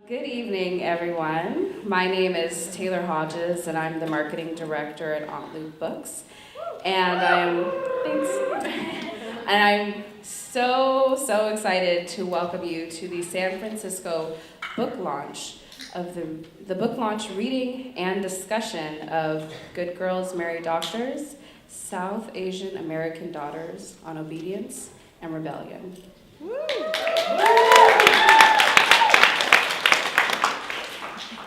Good evening, everyone. My name is Taylor Hodges, and I'm the marketing director at Lute Books. And I'm so excited to welcome you to the San Francisco book launch of the book launch reading and discussion of Good Girls Marry Doctors, South Asian American Daughters on Obedience and Rebellion. Woo.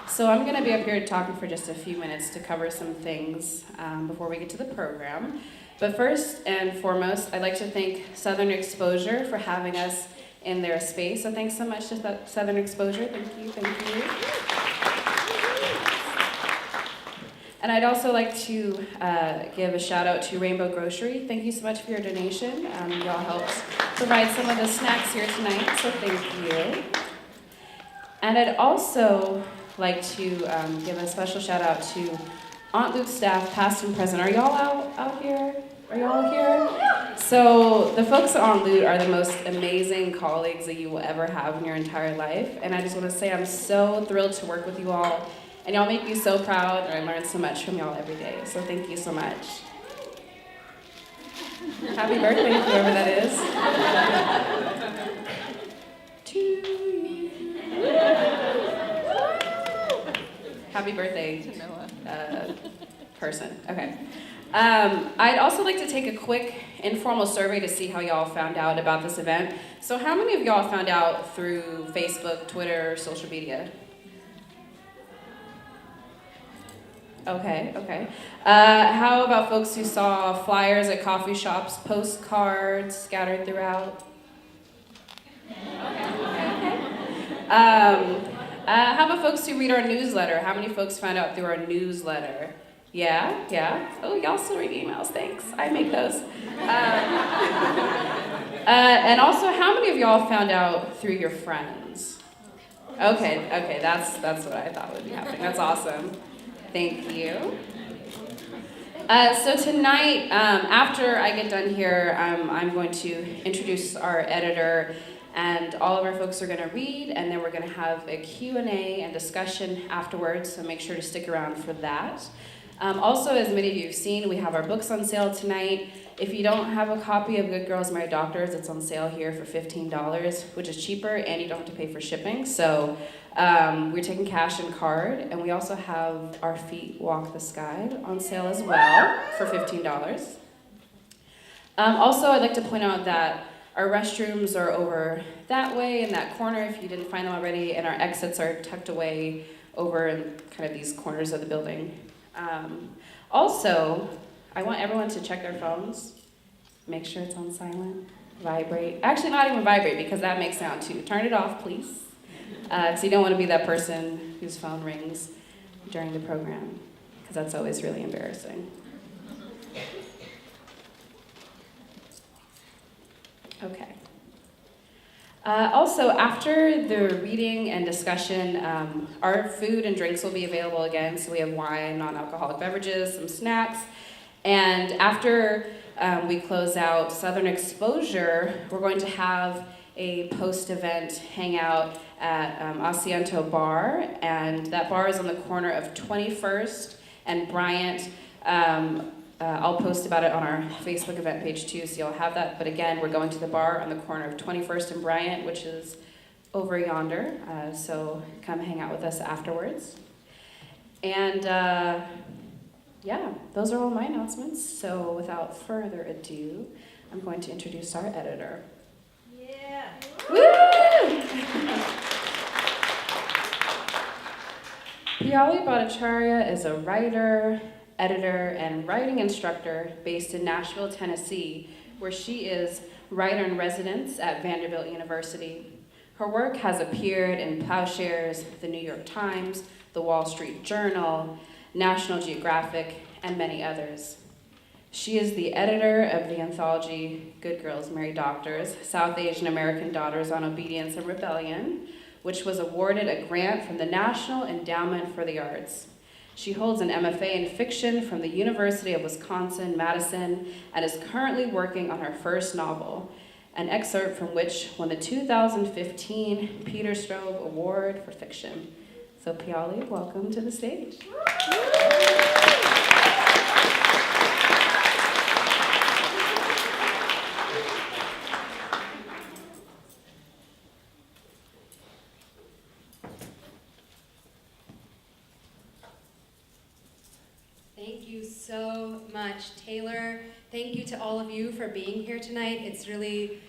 So I'm going to be up here talking for just a few minutes to cover some things before we get to the program. But first and foremost, I'd like to thank Southern Exposure for having us in their space. So thanks so much to Southern Exposure. Thank you. And I'd also like to give a shout out to Rainbow Grocery. Thank you so much for your donation. Y'all helped provide some of the snacks here tonight, so thank you. And I'd also like to give a special shout out to Aunt Lute's staff, past and present. Are y'all out here? Are y'all here? So the folks at Aunt Lute are the most amazing colleagues that you will ever have in your entire life. And I just want to say I'm so thrilled to work with you all. And y'all make me so proud, and I learn so much from y'all every day. So thank you so much. Happy birthday, whoever that is. To you. Happy birthday, person. Okay. I'd also like to take a quick informal survey to see how y'all found out about this event. So how many of y'all found out through Facebook, Twitter, social media? Okay. How about folks who saw flyers at coffee shops, postcards scattered throughout? Okay. How about folks who read our newsletter? How many folks found out through our newsletter? Yeah. Oh, y'all still read emails, thanks. I make those. And also, how many of y'all found out through your friends? Okay, that's what I thought would be happening. That's awesome. Thank you. So tonight, after I get done here, I'm going to introduce our editor, and all of our folks are going to read, and then we're going to have a Q&A and discussion afterwards, so make sure to stick around for that. Also, as many of you have seen, we have our books on sale tonight. If you don't have a copy of Good Girls Marry Doctors, it's on sale here for $15, which is cheaper, and you don't have to pay for shipping. So we're taking cash and card, and we also have Our Feet Walk the Sky on sale as well for $15. Also, I'd like to point out that our restrooms are over that way in that corner if you didn't find them already, and our exits are tucked away over in kind of these corners of the building. Also, I want everyone to check their phones, make sure it's on silent, vibrate. Actually, not even vibrate, because that makes sound too. Turn it off, please. So you don't want to be that person whose phone rings during the program, because that's always really embarrassing. Okay. Also, after the reading and discussion, our food and drinks will be available again. So we have wine, non-alcoholic beverages, some snacks. And after we close out Southern Exposure, we're going to have a post-event hangout at Asiento Bar. And that bar is on the corner of 21st and Bryant. I'll post about it on our Facebook event page too, so you'll have that. But again, we're going to the bar on the corner of 21st and Bryant, which is over yonder. So come hang out with us afterwards. And yeah, those are all my announcements. So without further ado, I'm going to introduce our editor. Yeah. Woo! Piyali Bhattacharya is a writer, editor, and writing instructor based in Nashville, Tennessee, where she is writer-in-residence at Vanderbilt University. Her work has appeared in Plowshares, The New York Times, The Wall Street Journal, National Geographic, and many others. She is the editor of the anthology Good Girls Marry Doctors, South Asian American Daughters on Obedience and Rebellion, which was awarded a grant from the National Endowment for the Arts. She holds an MFA in fiction from the University of Wisconsin-Madison and is currently working on her first novel. an excerpt from which won the 2015 Peter Strobe Award for Fiction. So Piyali, welcome to the stage. Thank you so much, Taylor. Thank you to all of you for being here tonight. It's really,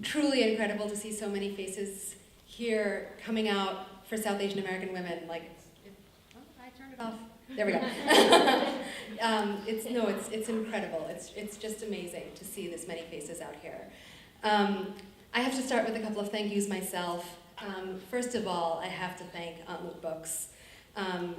truly incredible to see so many faces here coming out for South Asian American women. I turned it off. There we go. It's incredible. It's just amazing to see this many faces out here. I have to start with a couple of thank yous myself. First of all, I have to thank Lute Books.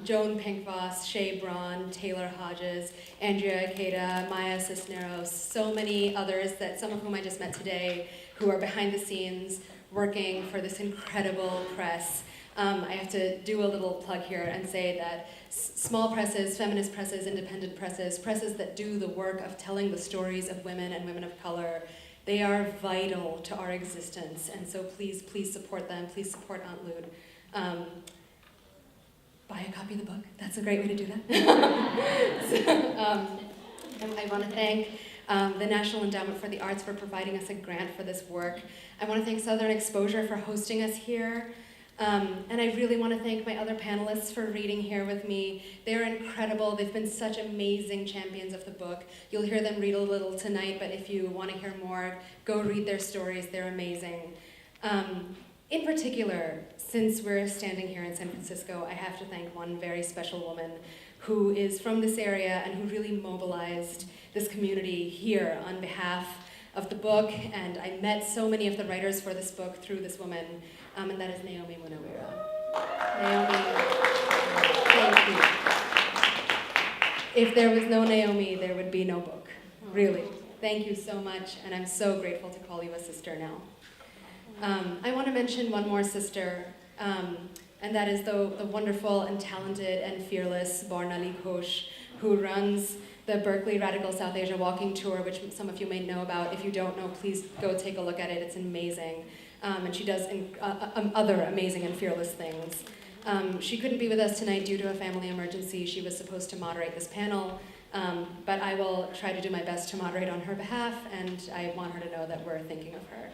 Joan Pinkvoss, Shay Braun, Taylor Hodges, Andrea Ikeda, Maya Cisneros, so many others that some of whom I just met today who are behind the scenes working for this incredible press. I have to do a little plug here and say that small presses, feminist presses, independent presses, presses that do the work of telling the stories of women and women of color, they are vital to our existence. And so please, please support them. Please support Aunt Lute. Buy a copy of the book. That's a great way to do that. I want to thank the National Endowment for the Arts for providing us a grant for this work. I want to thank Southern Exposure for hosting us here. And I really want to thank my other panelists for reading here with me. They're incredible. They've been such amazing champions of the book. You'll hear them read a little tonight, but if you want to hear more, go read their stories. They're amazing. In particular, since we're standing here in San Francisco, I have to thank one very special woman who is from this area and who really mobilized this community here on behalf of the book. And I met so many of the writers for this book through this woman, and that is Nayomi Munaweera. Naomi, thank you. If there was no Naomi, there would be no book. Really. Thank you so much, and I'm so grateful to call you a sister now. I want to mention one more sister, and that is the wonderful and talented and fearless Barnali Ghosh, who runs the Berkeley Radical South Asia Walking Tour, which some of you may know about. If you don't know, please go take a look at it. It's amazing. And she does other amazing and fearless things. She couldn't be with us tonight due to a family emergency. She was supposed to moderate this panel, but I will try to do my best to moderate on her behalf, and I want her to know that we're thinking of her.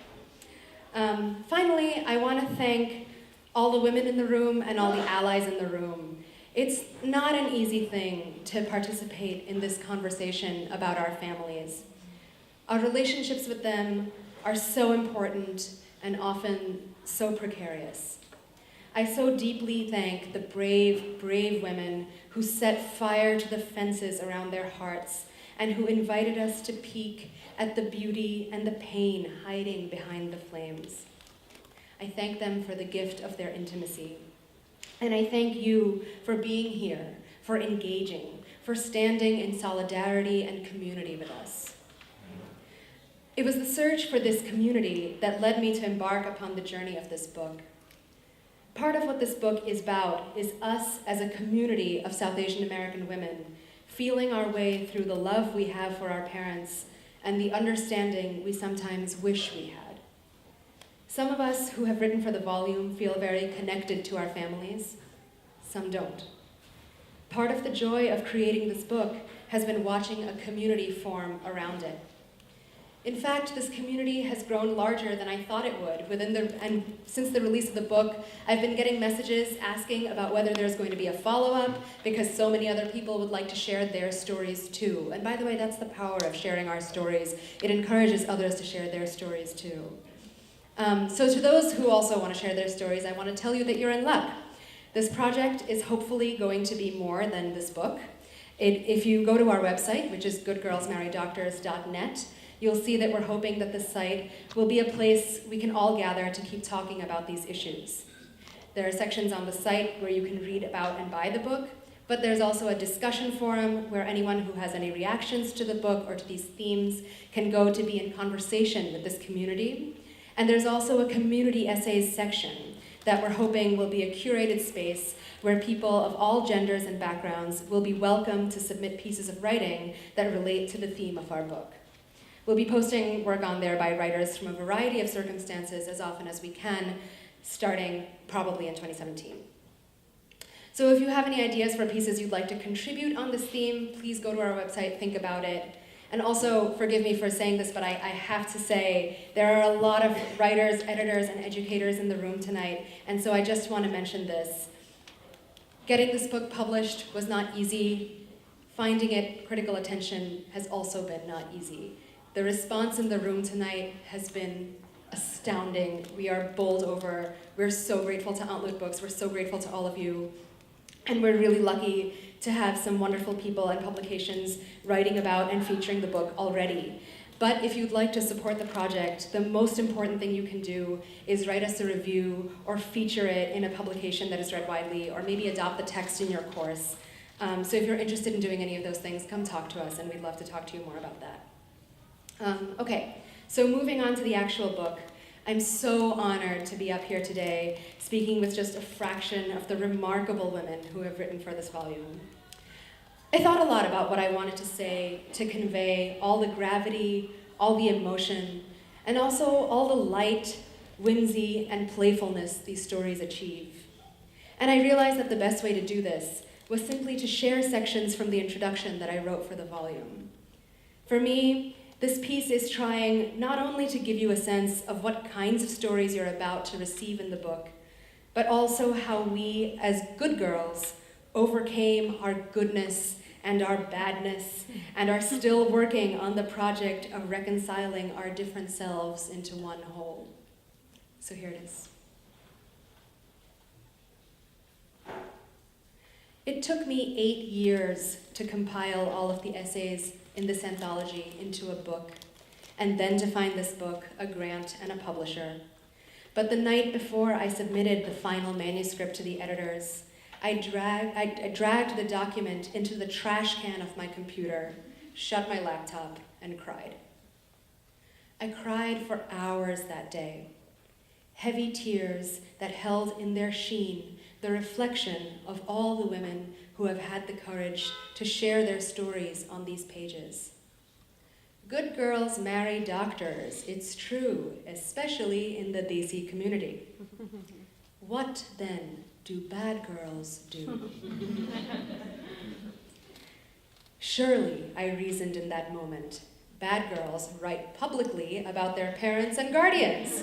Finally, I want to thank all the women in the room and all the allies in the room. It's not an easy thing to participate in this conversation about our families. Our relationships with them are so important and often so precarious. I so deeply thank the brave, brave women who set fire to the fences around their hearts and who invited us to peek at the beauty and the pain hiding behind the flames. I thank them for the gift of their intimacy. And I thank you for being here, for engaging, for standing in solidarity and community with us. It was the search for this community that led me to embark upon the journey of this book. Part of what this book is about is us as a community of South Asian American women feeling our way through the love we have for our parents and the understanding we sometimes wish we had. Some of us who have written for the volume feel very connected to our families. Some don't. Part of the joy of creating this book has been watching a community form around it. In fact, this community has grown larger than I thought it would. And since the release of the book, I've been getting messages asking about whether there's going to be a follow-up, because so many other people would like to share their stories too. And by the way, that's the power of sharing our stories. It encourages others to share their stories too. So to those who also want to share their stories, I want to tell you that you're in luck. This project is hopefully going to be more than this book. If you go to our website, which is goodgirlsmarrydoctors.net, you'll see that we're hoping that this site will be a place we can all gather to keep talking about these issues. There are sections on the site where you can read about and buy the book, but there's also a discussion forum where anyone who has any reactions to the book or to these themes can go to be in conversation with this community. And there's also a community essays section that we're hoping will be a curated space where people of all genders and backgrounds will be welcome to submit pieces of writing that relate to the theme of our book. We'll be posting work on there by writers from a variety of circumstances as often as we can, starting probably in 2017. So if you have any ideas for pieces you'd like to contribute on this theme, please go to our website, think about it. And also, forgive me for saying this, but I have to say, there are a lot of writers, editors, and educators in the room tonight, and so I just want to mention this. Getting this book published was not easy. Finding it critical attention has also been not easy. The response in the room tonight has been astounding. We are bowled over. We're so grateful to Lute Books. We're so grateful to all of you. And we're really lucky to have some wonderful people and publications writing about and featuring the book already. But if you'd like to support the project, the most important thing you can do is write us a review or feature it in a publication that is read widely, or maybe adopt the text in your course. So if you're interested in doing any of those things, come talk to us, and we'd love to talk to you more about that. Okay, so moving on to the actual book. I'm so honored to be up here today, speaking with just a fraction of the remarkable women who have written for this volume. I thought a lot about what I wanted to say to convey all the gravity, all the emotion, and also all the light, whimsy, and playfulness these stories achieve. And I realized that the best way to do this was simply to share sections from the introduction that I wrote for the volume. For me, this piece is trying not only to give you a sense of what kinds of stories you're about to receive in the book, but also how we, as good girls, overcame our goodness and our badness and are still working on the project of reconciling our different selves into one whole. So here it is. It took me 8 years to compile all of the essays in this anthology into a book, and then to find this book, a grant, and a publisher. But the night before I submitted the final manuscript to the editors, I dragged the document into the trash can of my computer, shut my laptop, and cried. I cried for hours that day, heavy tears that held in their sheen the reflection of all the women who have had the courage to share their stories on these pages. Good girls marry doctors, it's true, especially in the Desi community. What, then, do bad girls do? Surely, I reasoned in that moment, bad girls write publicly about their parents and guardians.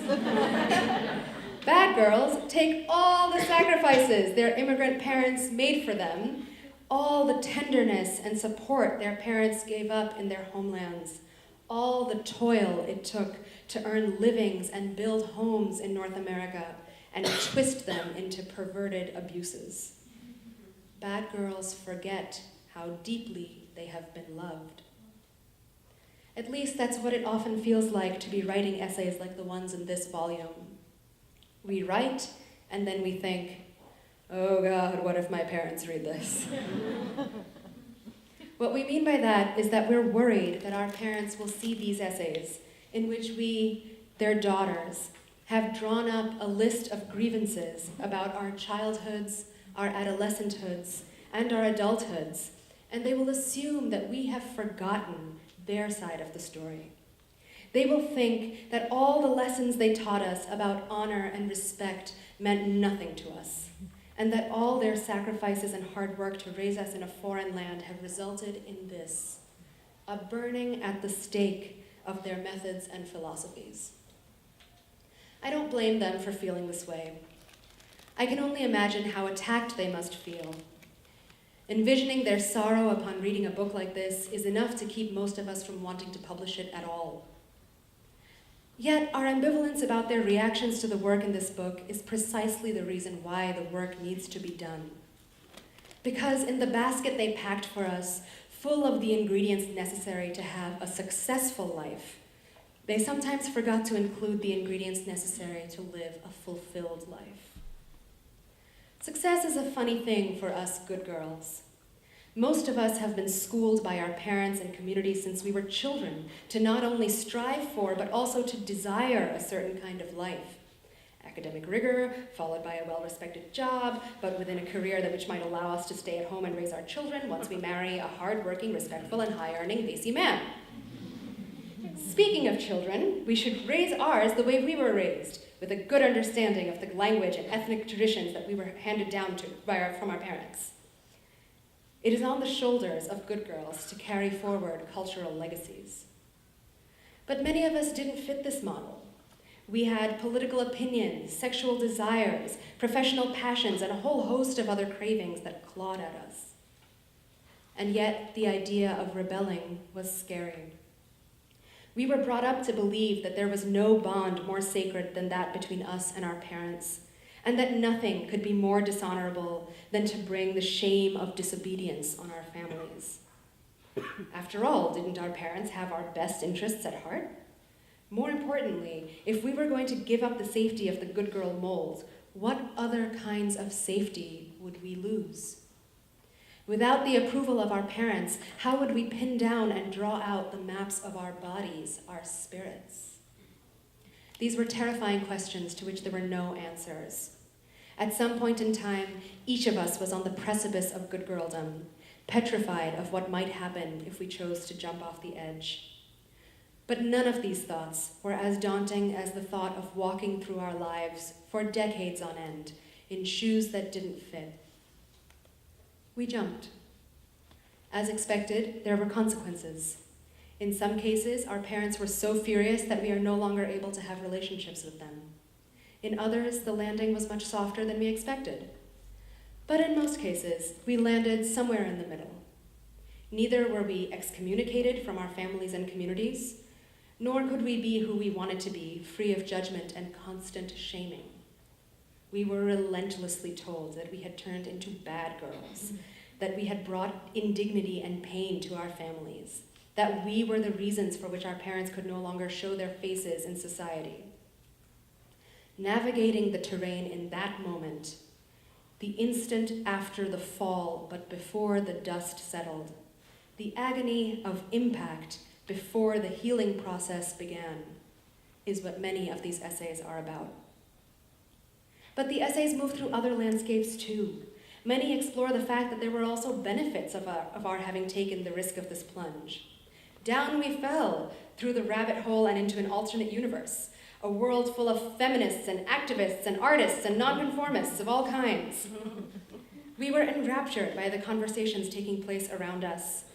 Bad girls take all the sacrifices their immigrant parents made for them, all the tenderness and support their parents gave up in their homelands, all the toil it took to earn livings and build homes in North America, and twist them into perverted abuses. Bad girls forget how deeply they have been loved. At least that's what it often feels like to be writing essays like the ones in this volume. We write, and then we think, oh God, what if my parents read this? What we mean by that is that we're worried that our parents will see these essays in which we, their daughters, have drawn up a list of grievances about our childhoods, our adolescenthoods, and our adulthoods, and they will assume that we have forgotten their side of the story. They will think that all the lessons they taught us about honor and respect meant nothing to us, and that all their sacrifices and hard work to raise us in a foreign land have resulted in this, a burning at the stake of their methods and philosophies. I don't blame them for feeling this way. I can only imagine how attacked they must feel. Envisioning their sorrow upon reading a book like this is enough to keep most of us from wanting to publish it at all. Yet, our ambivalence about their reactions to the work in this book is precisely the reason why the work needs to be done. Because in the basket they packed for us, full of the ingredients necessary to have a successful life, they sometimes forgot to include the ingredients necessary to live a fulfilled life. Success is a funny thing for us good girls. Most of us have been schooled by our parents and community since we were children to not only strive for, but also to desire a certain kind of life. Academic rigor, followed by a well-respected job, but within a career which might allow us to stay at home and raise our children once we marry a hard-working, respectful, and high-earning Desi man. Speaking of children, we should raise ours the way we were raised, with a good understanding of the language and ethnic traditions that we were handed down from our parents. It is on the shoulders of good girls to carry forward cultural legacies. But many of us didn't fit this model. We had political opinions, sexual desires, professional passions, and a whole host of other cravings that clawed at us. And yet, the idea of rebelling was scary. We were brought up to believe that there was no bond more sacred than that between us and our parents, and that nothing could be more dishonorable than to bring the shame of disobedience on our families. After all, didn't our parents have our best interests at heart? More importantly, if we were going to give up the safety of the good girl mold, what other kinds of safety would we lose? Without the approval of our parents, how would we pin down and draw out the maps of our bodies, our spirits? These were terrifying questions to which there were no answers. At some point in time, each of us was on the precipice of good girldom, petrified of what might happen if we chose to jump off the edge. But none of these thoughts were as daunting as the thought of walking through our lives for decades on end in shoes that didn't fit. We jumped. As expected, there were consequences. In some cases, our parents were so furious that we are no longer able to have relationships with them. In others, the landing was much softer than we expected. But in most cases, we landed somewhere in the middle. Neither were we excommunicated from our families and communities, nor could we be who we wanted to be, free of judgment and constant shaming. We were relentlessly told that we had turned into bad girls, that we had brought indignity and pain to our families, that we were the reasons for which our parents could no longer show their faces in society. Navigating the terrain in that moment, the instant after the fall but before the dust settled, the agony of impact before the healing process began, is what many of these essays are about. But the essays move through other landscapes too. Many explore the fact that there were also benefits of our having taken the risk of this plunge. Down we fell through the rabbit hole and into an alternate universe, a world full of feminists and activists and artists and nonconformists of all kinds. We were enraptured by the conversations taking place around us,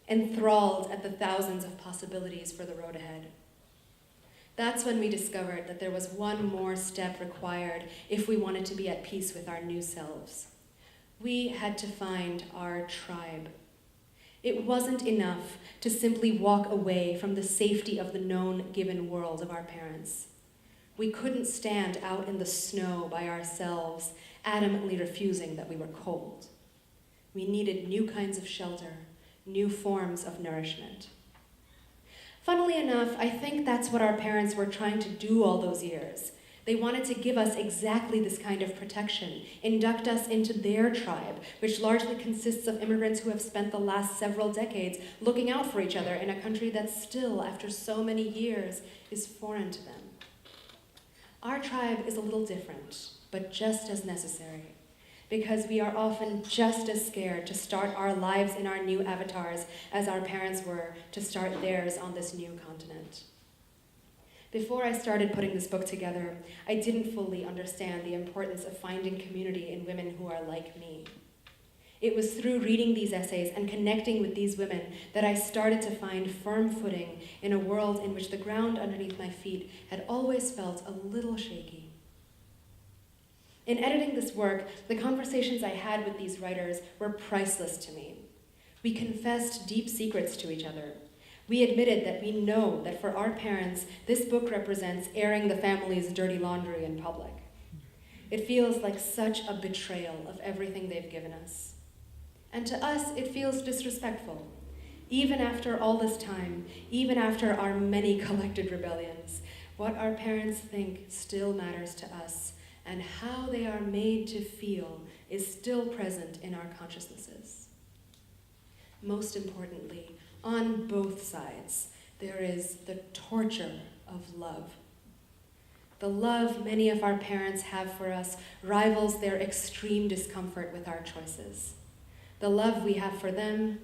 enthralled at the thousands of possibilities for the road ahead. That's when we discovered that there was one more step required if we wanted to be at peace with our new selves. We had to find our tribe. It wasn't enough to simply walk away from the safety of the known given world of our parents. We couldn't stand out in the snow by ourselves, adamantly refusing that we were cold. We needed new kinds of shelter, new forms of nourishment. Funnily enough, I think that's what our parents were trying to do all those years. They wanted to give us exactly this kind of protection, induct us into their tribe, which largely consists of immigrants who have spent the last several decades looking out for each other in a country that still, after so many years, is foreign to them. Our tribe is a little different, but just as necessary, because we are often just as scared to start our lives in our new avatars as our parents were to start theirs on this new continent. Before I started putting this book together, I didn't fully understand the importance of finding community in women who are like me. It was through reading these essays and connecting with these women that I started to find firm footing in a world in which the ground underneath my feet had always felt a little shaky. In editing this work, the conversations I had with these writers were priceless to me. We confessed deep secrets to each other. We admitted that we know that for our parents, this book represents airing the family's dirty laundry in public. It feels like such a betrayal of everything they've given us. And to us, it feels disrespectful. Even after all this time, even after our many collected rebellions, what our parents think still matters to us, and how they are made to feel is still present in our consciousnesses. Most importantly, on both sides, there is the torture of love. The love many of our parents have for us rivals their extreme discomfort with our choices. The love we have for them,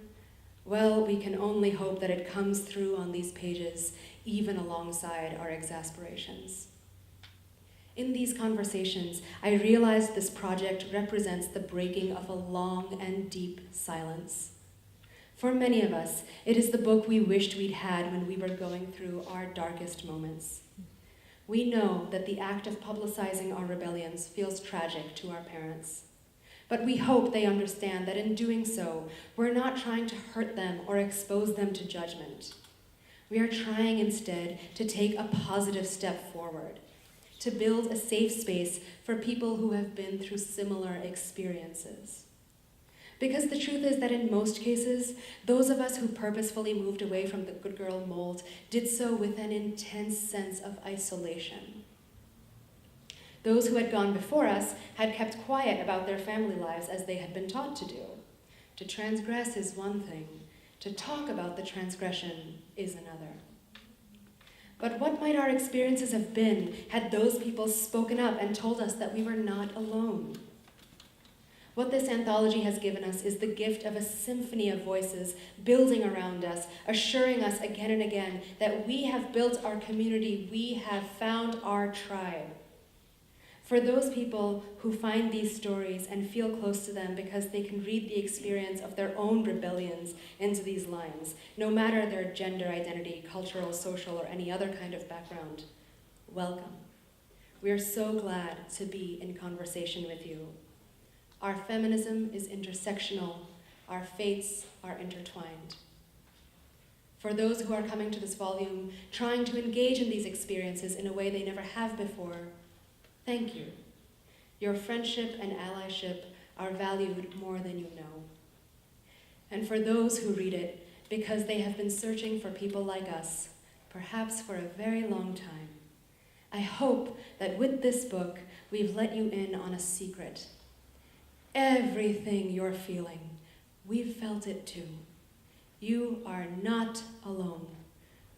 well, we can only hope that it comes through on these pages, even alongside our exasperations. In these conversations, I realized this project represents the breaking of a long and deep silence. For many of us, it is the book we wished we'd had when we were going through our darkest moments. We know that the act of publicizing our rebellions feels tragic to our parents. But we hope they understand that in doing so, we're not trying to hurt them or expose them to judgment. We are trying instead to take a positive step forward, to build a safe space for people who have been through similar experiences. Because the truth is that in most cases, those of us who purposefully moved away from the good girl mold did so with an intense sense of isolation. Those who had gone before us had kept quiet about their family lives as they had been taught to do. To transgress is one thing, to talk about the transgression is another. But what might our experiences have been had those people spoken up and told us that we were not alone? What this anthology has given us is the gift of a symphony of voices building around us, assuring us again and again that we have built our community, we have found our tribe. For those people who find these stories and feel close to them because they can read the experience of their own rebellions into these lines, no matter their gender identity, cultural, social, or any other kind of background, welcome. We are so glad to be in conversation with you. Our feminism is intersectional. Our fates are intertwined. For those who are coming to this volume, trying to engage in these experiences in a way they never have before, thank you. Your friendship and allyship are valued more than you know. And for those who read it, because they have been searching for people like us, perhaps for a very long time, I hope that with this book, we've let you in on a secret. Everything you're feeling, we've felt it too. You are not alone.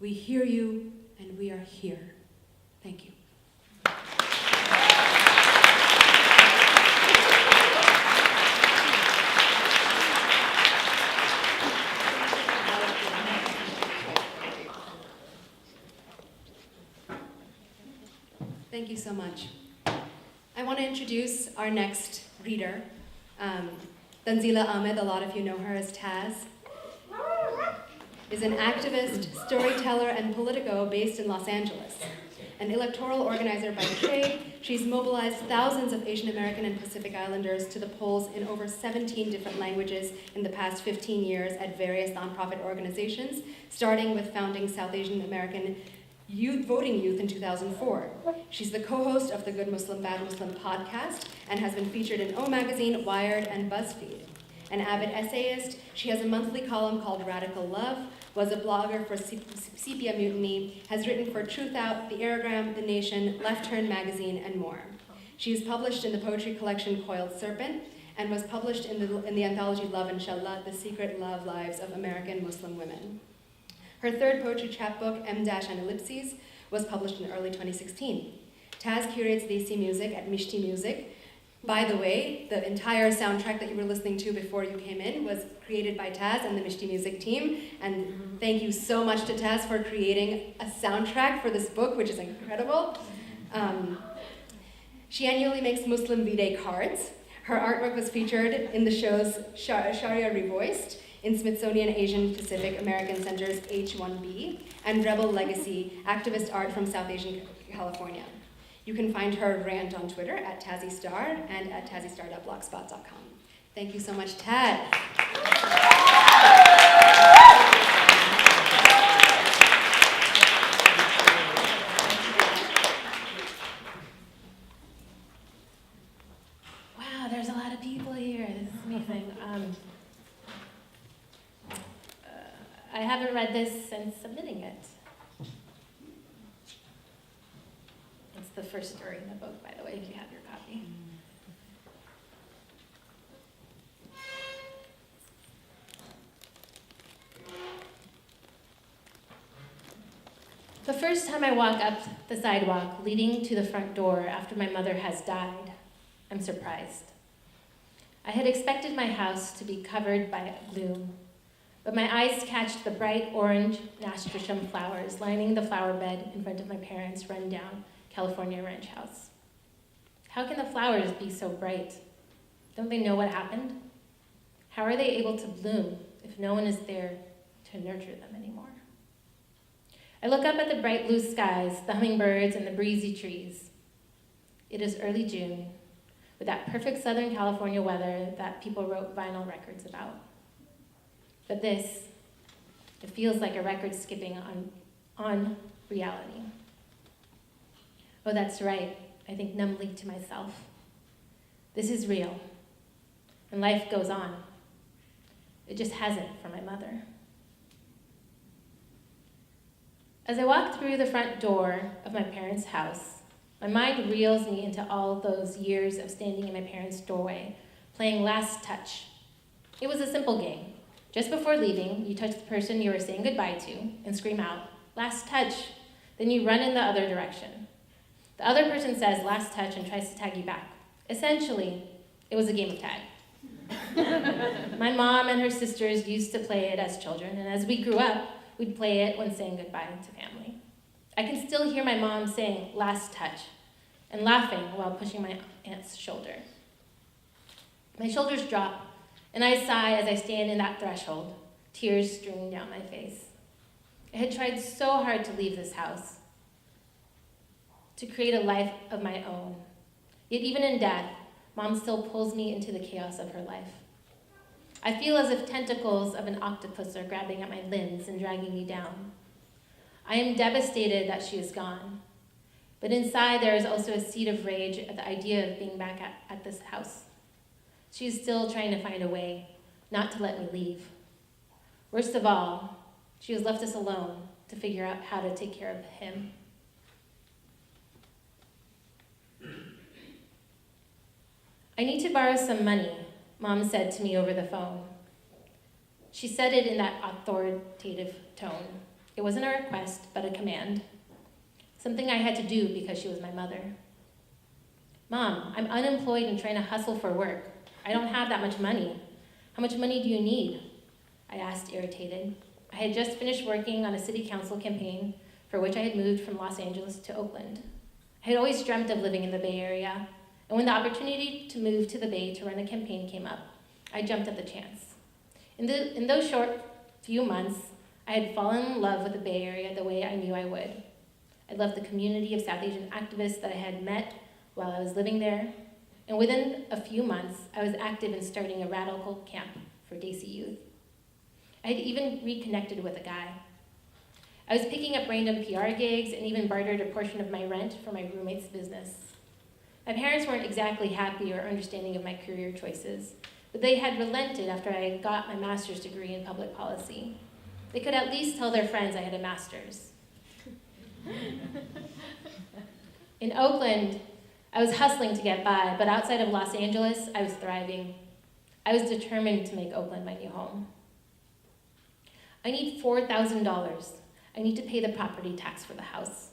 We hear you, and we are here. Thank you. Thank you so much. I want to introduce our next reader, Tanzila Ahmed. A lot of you know her as Taz. Is an activist, storyteller, and politico based in Los Angeles. An electoral organizer by trade, she's mobilized thousands of Asian American and Pacific Islanders to the polls in over 17 different languages in the past 15 years at various nonprofit organizations, starting with founding South Asian American Voting Youth in 2004. She's the co-host of the Good Muslim, Bad Muslim podcast and has been featured in O Magazine, Wired, and BuzzFeed. An avid essayist, she has a monthly column called Radical Love, was a blogger for Sepia Mutiny, has written for Truth Out, The Aerogram, The Nation, Left Turn Magazine, and more. She is published in the poetry collection Coiled Serpent and was published in the anthology Love Inshallah, The Secret Love Lives of American Muslim Women. Her third poetry chapbook, M- and Ellipses, was published in early 2016. Taz curates Desi music at Mishti Music. By the way, the entire soundtrack that you were listening to before you came in was created by Taz and the Mishti Music team. And thank you so much to Taz for creating a soundtrack for this book, which is incredible. She annually makes Muslim V-Day cards. Her artwork was featured in the shows Sharia Revoiced, in Smithsonian Asian Pacific American Center's H1B, and Rebel Legacy, activist art from South Asian California. You can find her rant on Twitter at TazzyStar and at tazzystar.blogspot.com. Thank you so much, Tad. Wow, there's a lot of people here. This is amazing. I haven't read this since submitting it. It's the first story in the book, by the way, if you have your copy. The first time I walk up the sidewalk leading to the front door after my mother has died, I'm surprised. I had expected my house to be covered by gloom, but my eyes catch the bright orange nasturtium flowers lining the flower bed in front of my parents' rundown California ranch house. How can the flowers be so bright? Don't they know what happened? How are they able to bloom if no one is there to nurture them anymore? I look up at the bright blue skies, the hummingbirds, and the breezy trees. It is early June, with that perfect Southern California weather that people wrote vinyl records about. But this, it feels like a record skipping on reality. Oh, that's right, I think numbly to myself. This is real, and life goes on. It just hasn't for my mother. As I walk through the front door of my parents' house, my mind reels me into all those years of standing in my parents' doorway, playing Last Touch. It was a simple game. Just before leaving, you touch the person you were saying goodbye to and scream out, "Last touch." Then you run in the other direction. The other person says "last touch" and tries to tag you back. Essentially, it was a game of tag. My mom and her sisters used to play it as children, and as we grew up, we'd play it when saying goodbye to family. I can still hear my mom saying "last touch" and laughing while pushing my aunt's shoulder. My shoulders drop, and I sigh as I stand in that threshold, tears streaming down my face. I had tried so hard to leave this house, to create a life of my own. Yet even in death, Mom still pulls me into the chaos of her life. I feel as if tentacles of an octopus are grabbing at my limbs and dragging me down. I am devastated that she is gone, but inside there is also a seed of rage at the idea of being back at this house. She is still trying to find a way not to let me leave. Worst of all, she has left us alone to figure out how to take care of him. "I need to borrow some money," Mom said to me over the phone. She said it in that authoritative tone. It wasn't a request, but a command. Something I had to do because she was my mother. "Mom, I'm unemployed and trying to hustle for work. I don't have that much money. How much money do you need?" I asked, irritated. I had just finished working on a city council campaign for which I had moved from Los Angeles to Oakland. I had always dreamt of living in the Bay Area, and when the opportunity to move to the Bay to run a campaign came up, I jumped at the chance. In those short few months, I had fallen in love with the Bay Area the way I knew I would. I loved the community of South Asian activists that I had met while I was living there, and within a few months, I was active in starting a radical camp for Desi youth. I had even reconnected with a guy. I was picking up random PR gigs and even bartered a portion of my rent for my roommate's business. My parents weren't exactly happy or understanding of my career choices, but they had relented after I got my master's degree in public policy. They could at least tell their friends I had a master's. In Oakland, I was hustling to get by, but outside of Los Angeles, I was thriving. I was determined to make Oakland my new home. "I need $4,000. I need to pay the property tax for the house.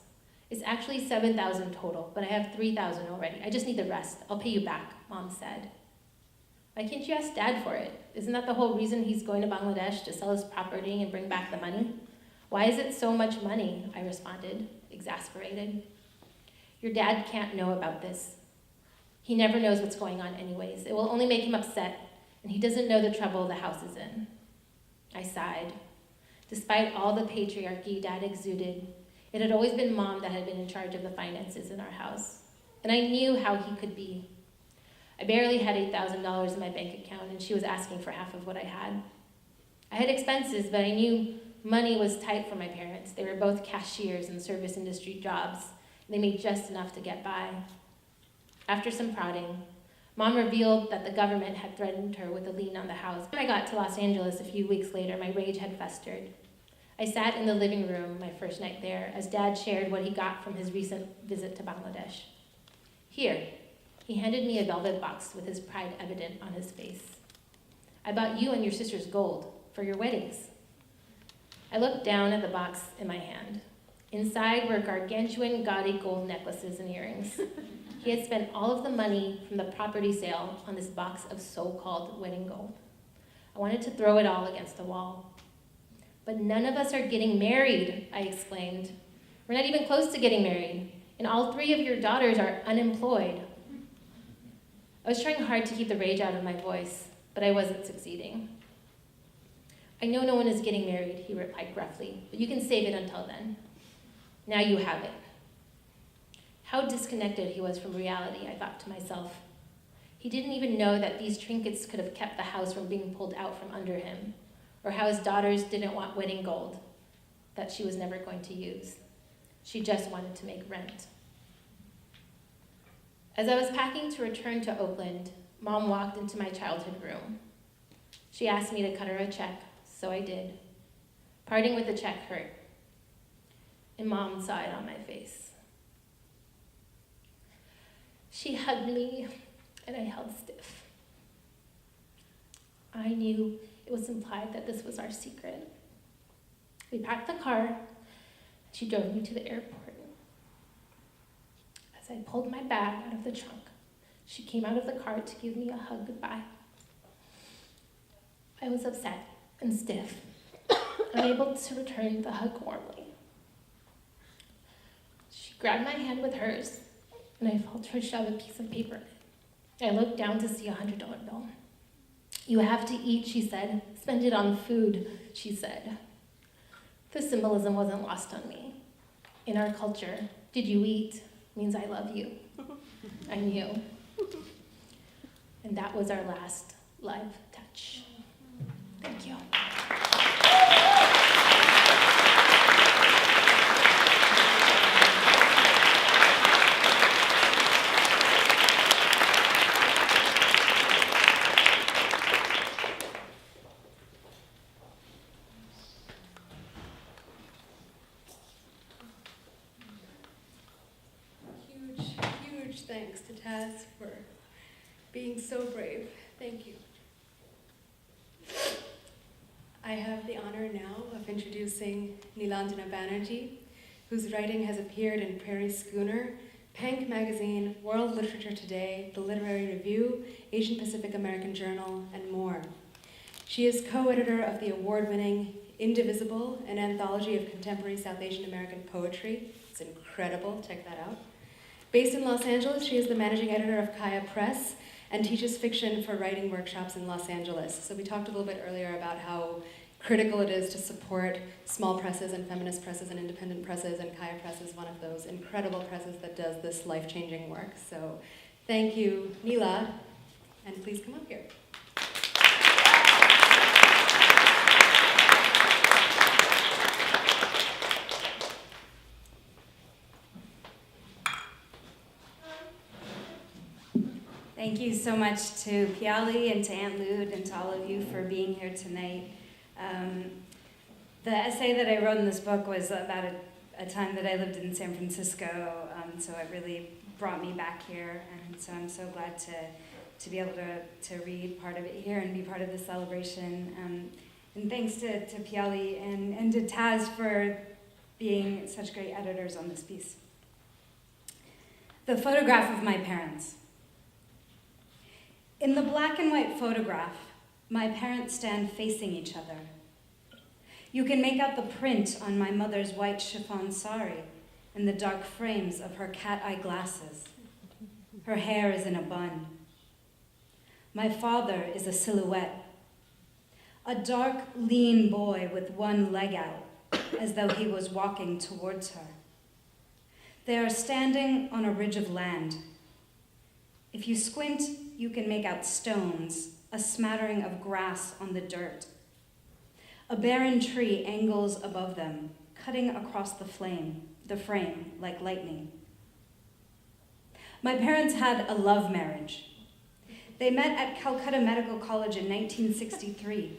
It's actually $7,000 total, but I have $3,000 already. I just need the rest. I'll pay you back," Mom said. "Why can't you ask Dad for it? Isn't that the whole reason he's going to Bangladesh, to sell his property and bring back the money?" "Why is it so much money?" I responded, exasperated. "Your dad can't know about this. He never knows what's going on anyways. It will only make him upset, and he doesn't know the trouble the house is in." I sighed. Despite all the patriarchy Dad exuded, it had always been Mom that had been in charge of the finances in our house, and I knew how he could be. I barely had $8,000 in my bank account, and she was asking for half of what I had. I had expenses, but I knew money was tight for my parents. They were both cashiers in service industry jobs, and they made just enough to get by. After some prodding, Mom revealed that the government had threatened her with a lien on the house. When I got to Los Angeles a few weeks later, my rage had festered. I sat in the living room my first night there as Dad shared what he got from his recent visit to Bangladesh. "Here," he handed me a velvet box with his pride evident on his face. "I bought you and your sisters gold for your weddings." I looked down at the box in my hand. Inside were gargantuan, gaudy gold necklaces and earrings. He had spent all of the money from the property sale on this box of so-called wedding gold. I wanted to throw it all against the wall. But none of us are getting married, I exclaimed. We're not even close to getting married, and all 3 of your daughters are unemployed. I was trying hard to keep the rage out of my voice, but I wasn't succeeding. I know no one is getting married, he replied gruffly, but you can save it until then. Now you have it. How disconnected he was from reality, I thought to myself. He didn't even know that these trinkets could have kept the house from being pulled out from under him, or how his daughters didn't want wedding gold that she was never going to use. She just wanted to make rent. As I was packing to return to Oakland, Mom walked into my childhood room. She asked me to cut her a check, so I did. Parting with the check hurt, and Mom saw it on my face. She hugged me, and I held stiff. I knew it was implied that this was our secret. We packed the car, and she drove me to the airport. As I pulled my bag out of the trunk, she came out of the car to give me a hug goodbye. I was upset and stiff, unable to return the hug warmly. She grabbed my hand with hers, and I felt her shove a piece of paper in it. I looked down to see a $100 bill. You have to eat, she said. Spend it on food, she said. The symbolism wasn't lost on me. In our culture, did you eat means I love you. I knew. And that was our last live touch. Thank you. Huge thanks to Taz for being so brave. Thank you. I have the honor now of introducing Neelanjana Banerjee, whose writing has appeared in Prairie Schooner, Pank Magazine, World Literature Today, The Literary Review, Asian Pacific American Journal, and more. She is co-editor of the award-winning Indivisible, an anthology of contemporary South Asian American poetry. It's incredible, check that out. Based in Los Angeles, she is the managing editor of Kaya Press and teaches fiction for writing workshops in Los Angeles. So we talked a little bit earlier about how critical it is to support small presses and feminist presses and independent presses, and Kaya Press is one of those incredible presses that does this life-changing work. So thank you, Neela, and please come up here. Thank you so much to Piyali and to Aunt Lute and to all of you for being here tonight. The essay that I wrote in this book was about a time that I lived in San Francisco, so it really brought me back here, and so I'm so glad to be able to read part of it here and be part of the celebration. And thanks to Piyali and to Taz for being such great editors on this piece. The photograph of my parents. In the black and white photograph, my parents stand facing each other. You can make out the print on my mother's white chiffon sari and the dark frames of her cat-eye glasses. Her hair is in a bun. My father is a silhouette, a dark, lean boy with one leg out, as though he was walking towards her. They are standing on a ridge of land. If you squint, you can make out stones, a smattering of grass on the dirt. A barren tree angles above them, cutting across the frame like lightning. My parents had a love marriage. They met at Calcutta Medical College in 1963.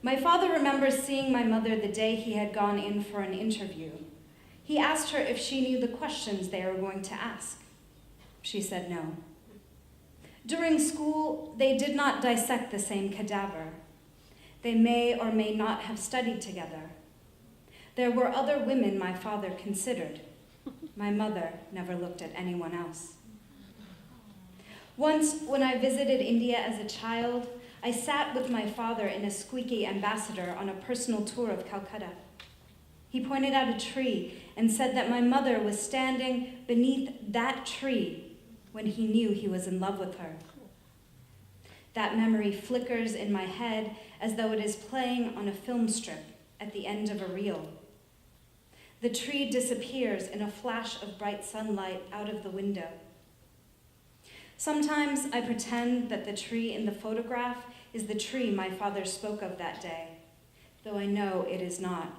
My father remembers seeing my mother the day he had gone in for an interview. He asked her if she knew the questions they were going to ask. She said no. During school, they did not dissect the same cadaver. They may or may not have studied together. There were other women my father considered. My mother never looked at anyone else. Once, when I visited India as a child, I sat with my father in a squeaky ambassador on a personal tour of Calcutta. He pointed out a tree and said that my mother was standing beneath that tree when he knew he was in love with her. That memory flickers in my head as though it is playing on a film strip at the end of a reel. The tree disappears in a flash of bright sunlight out of the window. Sometimes I pretend that the tree in the photograph is the tree my father spoke of that day, though I know it is not.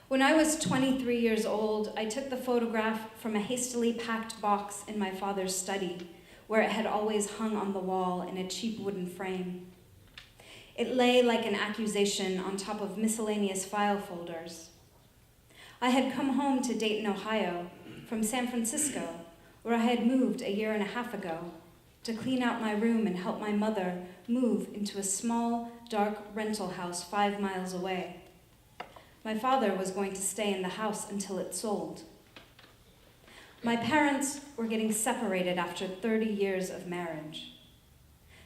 When I was 23 years old, I took the photograph from a hastily packed box in my father's study, where it had always hung on the wall in a cheap wooden frame. It lay like an accusation on top of miscellaneous file folders. I had come home to Dayton, Ohio, from San Francisco, where I had moved a year and a half ago, to clean out my room and help my mother move into a small, dark rental house 5 miles away. My father was going to stay in the house until it sold. My parents were getting separated after 30 years of marriage.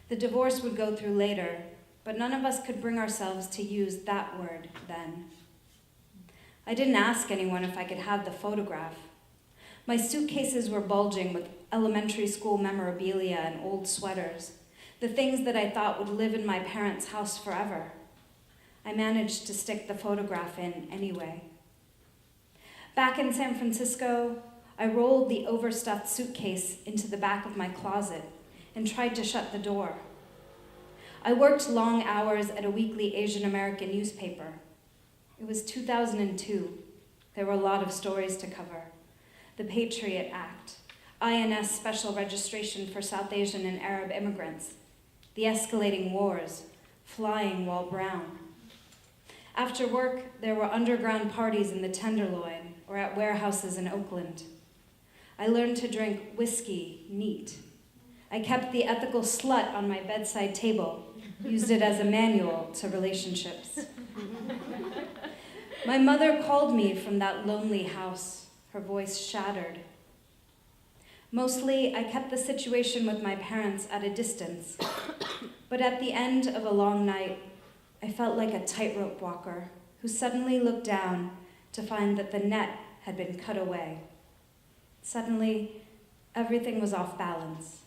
The divorce would go through later, but none of us could bring ourselves to use that word then. I didn't ask anyone if I could have the photograph. My suitcases were bulging with elementary school memorabilia and old sweaters, the things that I thought would live in my parents' house forever. I managed to stick the photograph in anyway. Back in San Francisco, I rolled the overstuffed suitcase into the back of my closet and tried to shut the door. I worked long hours at a weekly Asian American newspaper. It was 2002. There were a lot of stories to cover. The Patriot Act, INS special registration for South Asian and Arab immigrants, the escalating wars, flying while brown. After work, there were underground parties in the Tenderloin or at warehouses in Oakland. I learned to drink whiskey neat. I kept the ethical slut on my bedside table, used it as a manual to relationships. My mother called me from that lonely house, her voice shattered. Mostly, I kept the situation with my parents at a distance, but at the end of a long night, I felt like a tightrope walker who suddenly looked down to find that the net had been cut away. Suddenly, everything was off balance.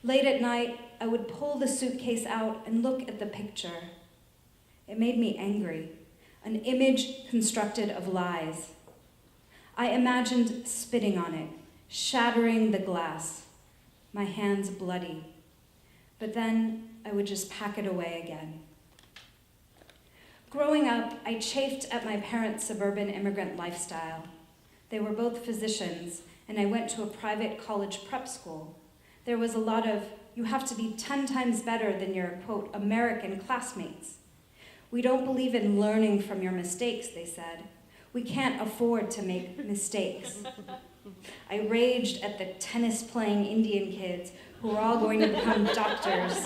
Late at night, I would pull the suitcase out and look at the picture. It made me angry, an image constructed of lies. I imagined spitting on it, shattering the glass, my hands bloody. But then I would just pack it away again. Growing up, I chafed at my parents' suburban immigrant lifestyle. They were both physicians, and I went to a private college prep school. There was a lot of, you have to be 10 times better than your, quote, American classmates. We don't believe in learning from your mistakes, they said. We can't afford to make mistakes. I raged at the tennis-playing Indian kids who were all going to become doctors.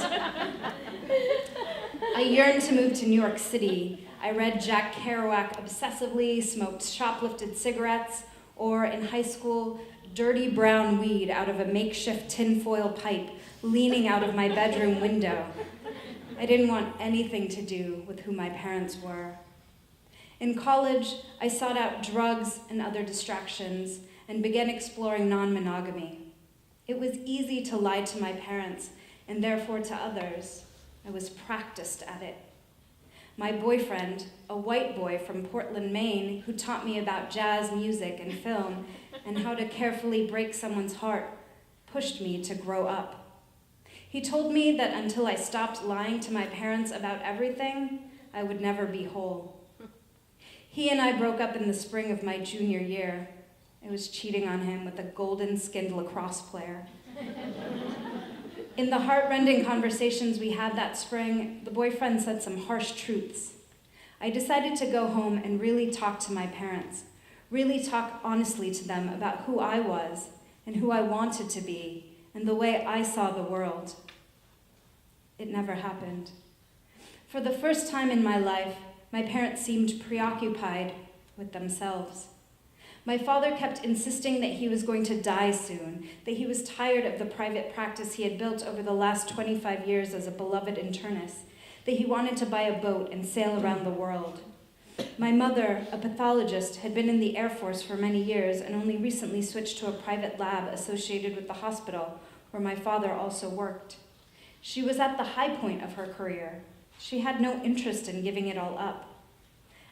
I yearned to move to New York City. I read Jack Kerouac obsessively, smoked shoplifted cigarettes, or in high school, dirty brown weed out of a makeshift tinfoil pipe leaning out of my bedroom window. I didn't want anything to do with who my parents were. In college, I sought out drugs and other distractions and began exploring non-monogamy. It was easy to lie to my parents and therefore to others. I was practiced at it. My boyfriend, a white boy from Portland, Maine, who taught me about jazz music and film and how to carefully break someone's heart, pushed me to grow up. He told me that until I stopped lying to my parents about everything, I would never be whole. He and I broke up in the spring of my junior year. I was cheating on him with a golden-skinned lacrosse player. In the heart-rending conversations we had that spring, the boyfriend said some harsh truths. I decided to go home and really talk to my parents, really talk honestly to them about who I was and who I wanted to be and the way I saw the world. It never happened. For the first time in my life, my parents seemed preoccupied with themselves. My father kept insisting that he was going to die soon, that he was tired of the private practice he had built over the last 25 years as a beloved internist, that he wanted to buy a boat and sail around the world. My mother, a pathologist, had been in the Air Force for many years and only recently switched to a private lab associated with the hospital where my father also worked. She was at the high point of her career. She had no interest in giving it all up.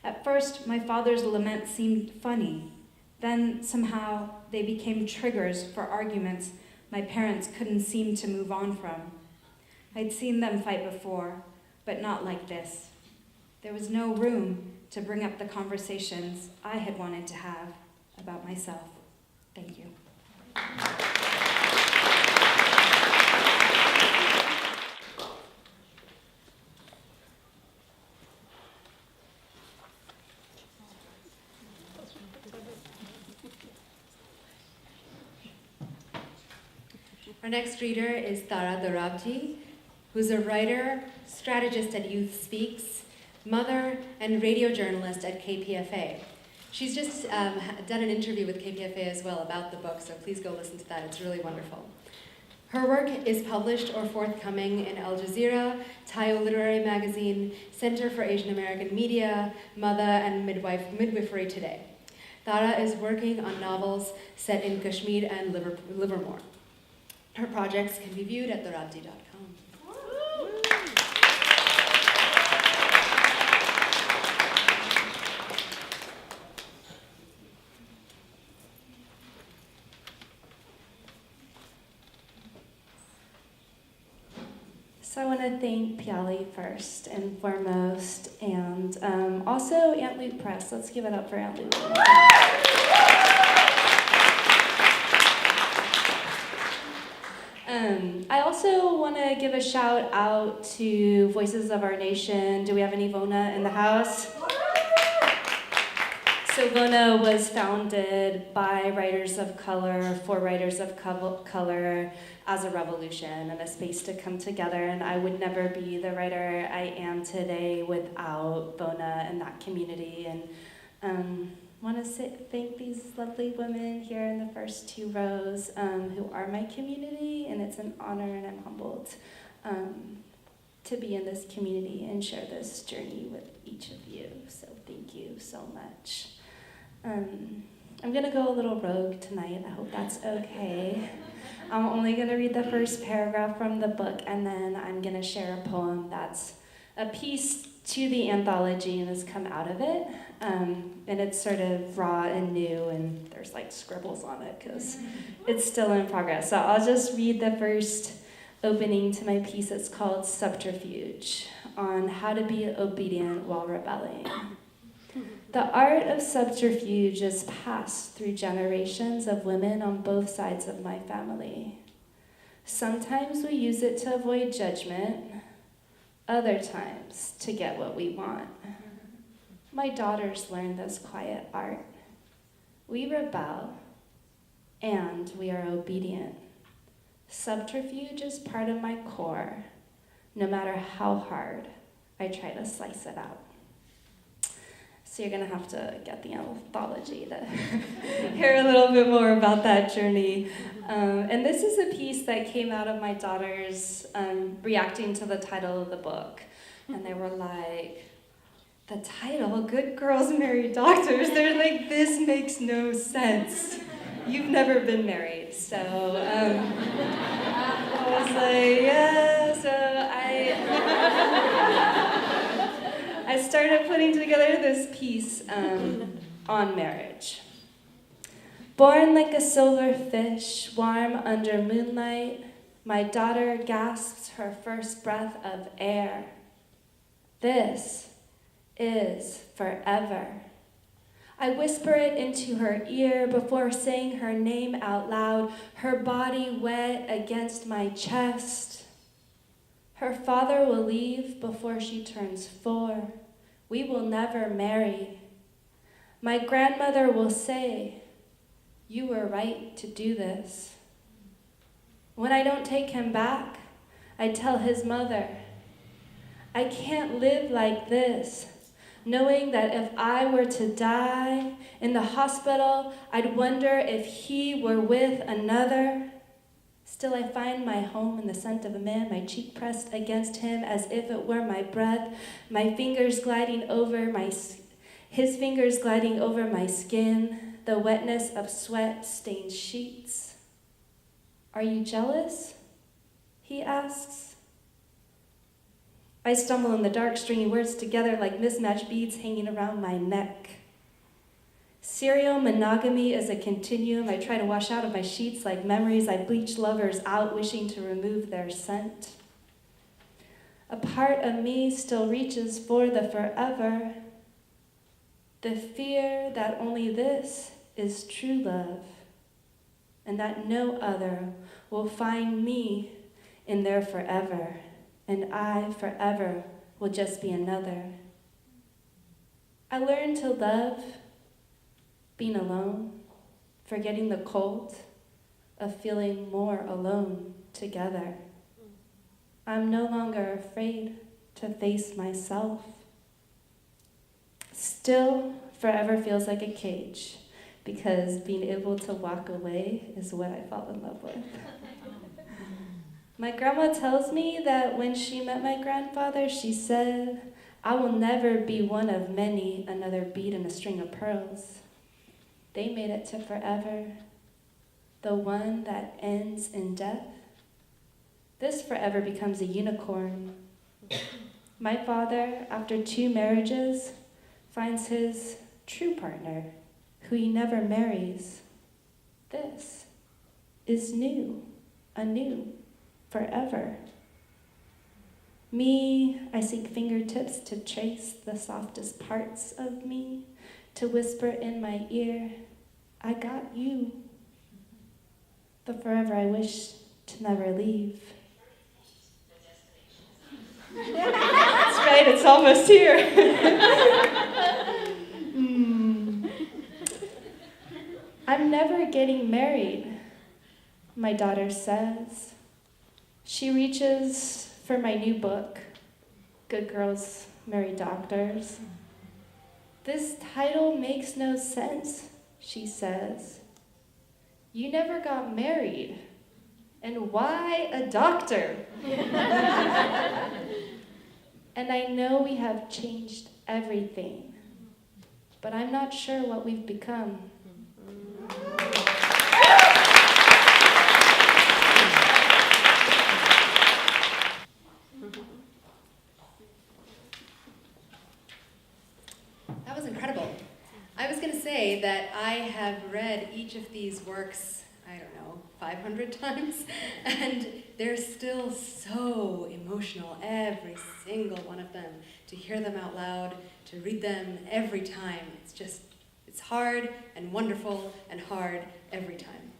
At first, my father's laments seemed funny. Then, somehow, they became triggers for arguments my parents couldn't seem to move on from. I'd seen them fight before, but not like this. There was no room to bring up the conversations I had wanted to have about myself. Thank you. Our next reader is Dorabji, who's a writer, strategist at Youth Speaks, mother, and radio journalist at KPFA. She's just done an interview with KPFA as well about the book, so please go listen to that. It's really wonderful. Her work is published or forthcoming in Al Jazeera, Tayo Literary Magazine, Center for Asian American Media, Mother, and Midwifery Today. Tara is working on novels set in Kashmir and Livermore. Her projects can be viewed at dorabji.com. So I want to thank Piyali first and foremost, and also Aunt Lute Press. Let's give it up for Aunt Lute. I also want to give a shout out to Voices of Our Nation. Do we have any Vona in the house? So Vona was founded by writers of color, for writers of color, as a revolution and a space to come together. And I would never be the writer I am today without Vona and that community. And want to thank these lovely women here in the first two rows who are my community, and it's an honor and I'm humbled to be in this community and share this journey with each of you. So thank you so much. I'm gonna go a little rogue tonight. I hope that's okay. I'm only gonna read the first paragraph from the book, and then I'm gonna share a poem that's a piece to the anthology and has come out of it. And it's sort of raw and new, and there's like scribbles on it because it's still in progress. So I'll just read the first opening to my piece. It's called Subterfuge, on how to be obedient while rebelling. The art of subterfuge is passed through generations of women on both sides of my family. Sometimes we use it to avoid judgment, other times to get what we want. My daughters learn this quiet art. We rebel, and we are obedient. Subterfuge is part of my core, no matter how hard I try to slice it out. So you're gonna have to get the anthology to hear a little bit more about that journey. And this is a piece that came out of my daughters reacting to the title of the book. And they were like, the title, Good Girls Marry Doctors, they're like, this makes no sense. You've never been married. So I was like, yeah, so I started putting together this piece on marriage. Born like a silver fish, warm under moonlight, my daughter gasps her first breath of air. This is forever. I whisper it into her ear before saying her name out loud, her body wet against my chest. Her father will leave before she turns 4. We will never marry. My grandmother will say, you were right to do this. When I don't take him back, I tell his mother, I can't live like this. knowing that if I were to die in the hospital, I'd wonder if he were with another. Still I find my home in the scent of a man, my cheek pressed against him as if it were my breath, my fingers gliding over his fingers gliding over my skin, the wetness of sweat-stained sheets. Are you jealous? He asks. I stumble in the dark, stringy words together like mismatched beads hanging around my neck. Serial monogamy is a continuum I try to wash out of my sheets like memories I bleach lovers out, wishing to remove their scent. A part of me still reaches for the forever, the fear that only this is true love, and that no other will find me in their forever, and I forever will just be another. I learned to love being alone, forgetting the cold of feeling more alone together. I'm no longer afraid to face myself. Still, forever feels like a cage, because being able to walk away is what I fall in love with. My grandma tells me that when she met my grandfather, she said, "I will never be one of many, another bead in a string of pearls." They made it to forever, the one that ends in death. This forever becomes a unicorn. My father, after 2 marriages, finds his true partner, who he never marries. This is new, anew, forever. Me, I seek fingertips to trace the softest parts of me, to whisper in my ear, "I got you." The forever I wish to never leave. That's right, it's almost here. I'm never getting married, my daughter says. She reaches for my new book, Good Girls Marry Doctors. "This title makes no sense," she says. "You never got married, and why a doctor?" And I know we have changed everything, but I'm not sure what we've become. That was incredible. I was going to say that I have read each of these works, 500 times, and they're still so emotional, every single one of them. To hear them out loud, to read them every time, it's hard and wonderful and hard every time.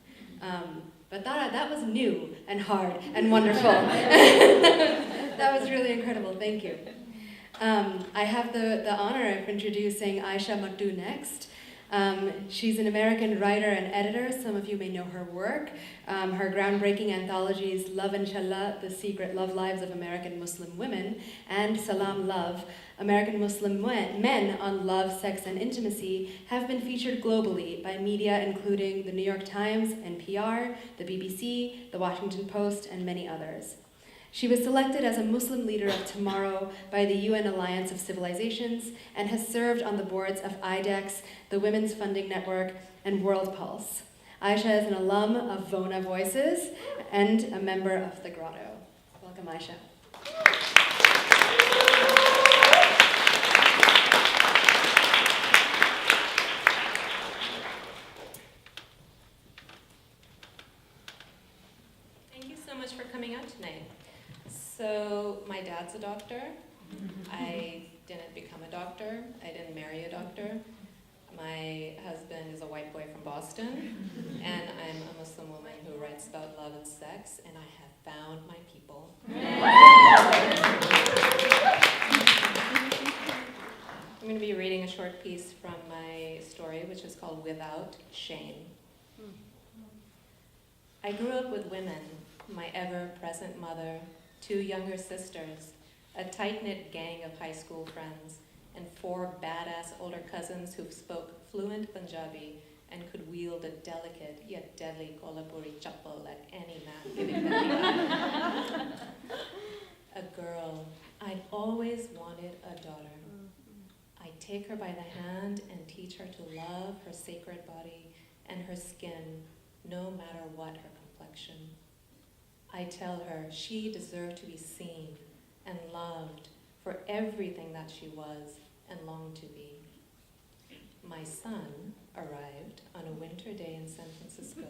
But that was new and hard and wonderful. That was really incredible, thank you. I have the honor of introducing Ayesha Mattu next. She's an American writer and editor. Some of you may know her work. Her groundbreaking anthologies Love Inshallah, The Secret Love Lives of American Muslim Women, and Salam Love, American Muslim Men on Love, Sex, and Intimacy, have been featured globally by media including the New York Times, NPR, the BBC, the Washington Post, and many others. She was selected as a Muslim Leader of Tomorrow by the UN Alliance of Civilizations and has served on the boards of IDEX, the Women's Funding Network, and World Pulse. Ayesha is an alum of Vona Voices and a member of the Grotto. Welcome, Ayesha. Thank you so much for coming out tonight. So, my dad's a doctor. I didn't become a doctor. I didn't marry a doctor. My husband is a white boy from Boston, and I'm a Muslim woman who writes about love and sex, and I have found my people. I'm going to be reading a short piece from my story, which is called Without Shame. I grew up with women, my ever-present mother, 2 younger sisters, a tight-knit gang of high school friends, and 4 badass older cousins who spoke fluent Punjabi and could wield a delicate yet deadly Kolhapuri chappal like any man giving them the eye. A girl. I'd always wanted a daughter. I'd take her by the hand and teach her to love her sacred body and her skin, no matter what her complexion. I'd tell her she deserved to be seen and loved for everything that she was and longed to be. My son arrived on a winter day in San Francisco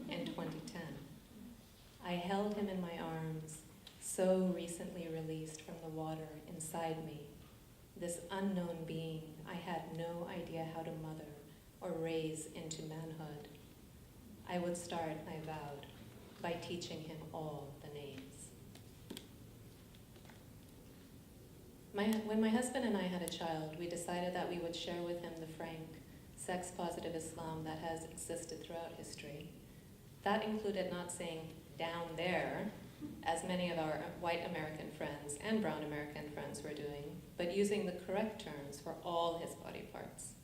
in 2010. I held him in my arms, so recently released from the water inside me, this unknown being I had no idea how to mother or raise into manhood. I would start, I vowed, by teaching him all the names. When my husband and I had a child, we decided that we would share with him the frank, sex-positive Islam that has existed throughout history. That included not saying down there, as many of our white American friends and brown American friends were doing, but using the correct terms for all his body parts.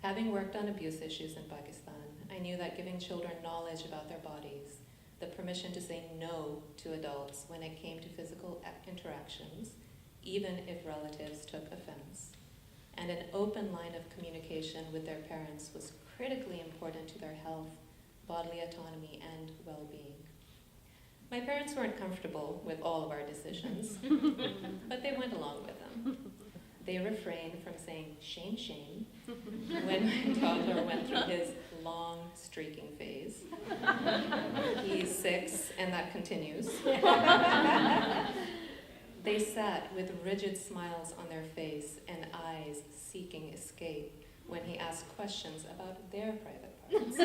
Having worked on abuse issues in Pakistan, I knew that giving children knowledge about their bodies, the permission to say no to adults when it came to physical interactions, even if relatives took offense, and an open line of communication with their parents was critically important to their health, bodily autonomy, and well-being. My parents weren't comfortable with all of our decisions, but they went along with them. They refrained from saying shame, shame, when my toddler went through his long streaking phase. He's 6, and that continues. They sat with rigid smiles on their face and eyes seeking escape when he asked questions about their private parts.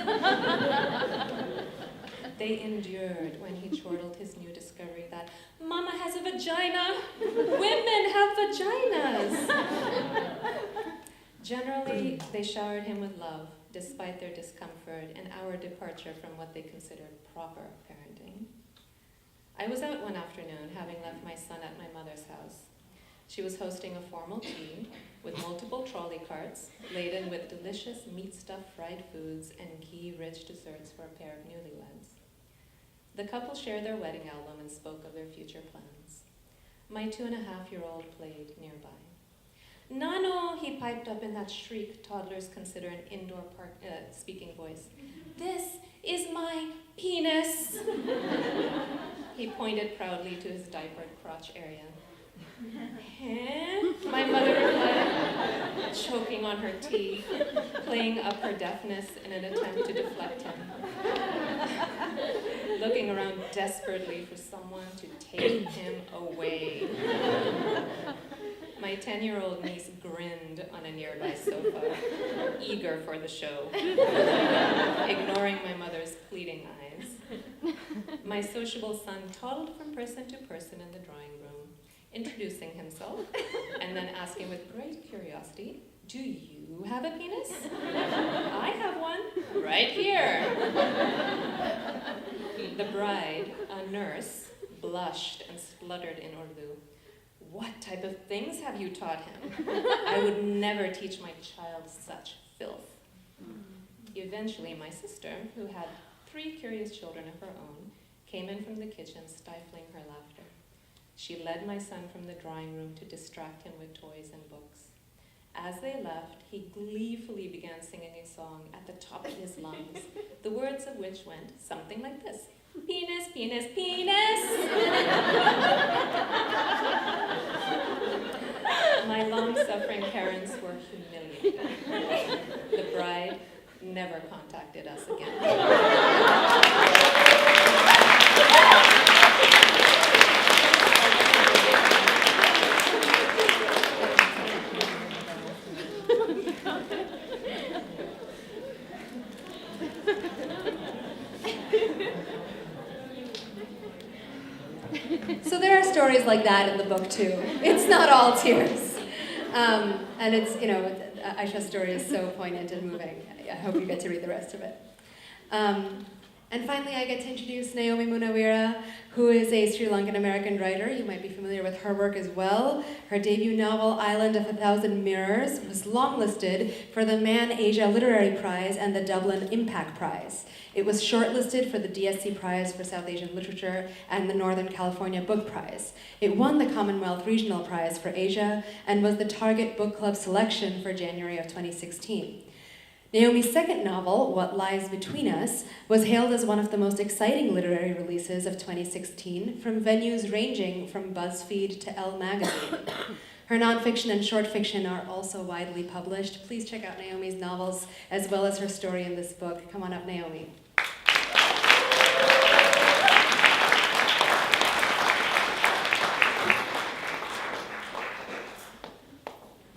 They endured when he chortled his new discovery that Mama has a vagina, women have vaginas. Generally, they showered him with love, despite their discomfort and our departure from what they considered proper parenting. I was out one afternoon, having left my son at my mother's house. She was hosting a formal tea with multiple trolley carts laden with delicious meat-stuffed fried foods and ghee-rich desserts for a pair of newlyweds. The couple shared their wedding album and spoke of their future plans. My 2.5-year-old played nearby. Nano, he piped up in that shriek toddlers consider an indoor speaking voice. This is my penis. He pointed proudly to his diapered crotch area. Huh? My mother replied, choking on her tea, playing up her deafness in an attempt to deflect him. Looking around desperately for someone to take him away. My 10-year-old niece grinned on a nearby sofa, eager for the show, ignoring my mother's pleading eyes. My sociable son toddled from person to person in the drawing room, introducing himself, and then asking with great curiosity, "Do you have a penis?" "I have one, right here." The bride, a nurse, blushed and spluttered in Urdu. "What type of things have you taught him? I would never teach my child such filth." Eventually, my sister, who had 3 curious children of her own, came in from the kitchen, stifling her laughter. She led my son from the drawing room to distract him with toys and books. As they left, he gleefully began singing a song at the top of his lungs, the words of which went something like this. Penis, penis, penis! My long-suffering parents were humiliated. The bride never contacted us again. So there are stories like that in the book too. It's not all tears. And it's, Aisha's story is so poignant and moving. I hope you get to read the rest of it. And finally, I get to introduce Nayomi Munaweera, who is a Sri Lankan American writer. You might be familiar with her work as well. Her debut novel, Island of a Thousand Mirrors, was longlisted for the Man Asia Literary Prize and the Dublin Impact Prize. It was shortlisted for the DSC Prize for South Asian Literature and the Northern California Book Prize. It won the Commonwealth Regional Prize for Asia and was the Target Book Club selection for January of 2016. Naomi's second novel, What Lies Between Us, was hailed as one of the most exciting literary releases of 2016 from venues ranging from BuzzFeed to Elle magazine. Her nonfiction and short fiction are also widely published. Please check out Naomi's novels as well as her story in this book. Come on up, Naomi.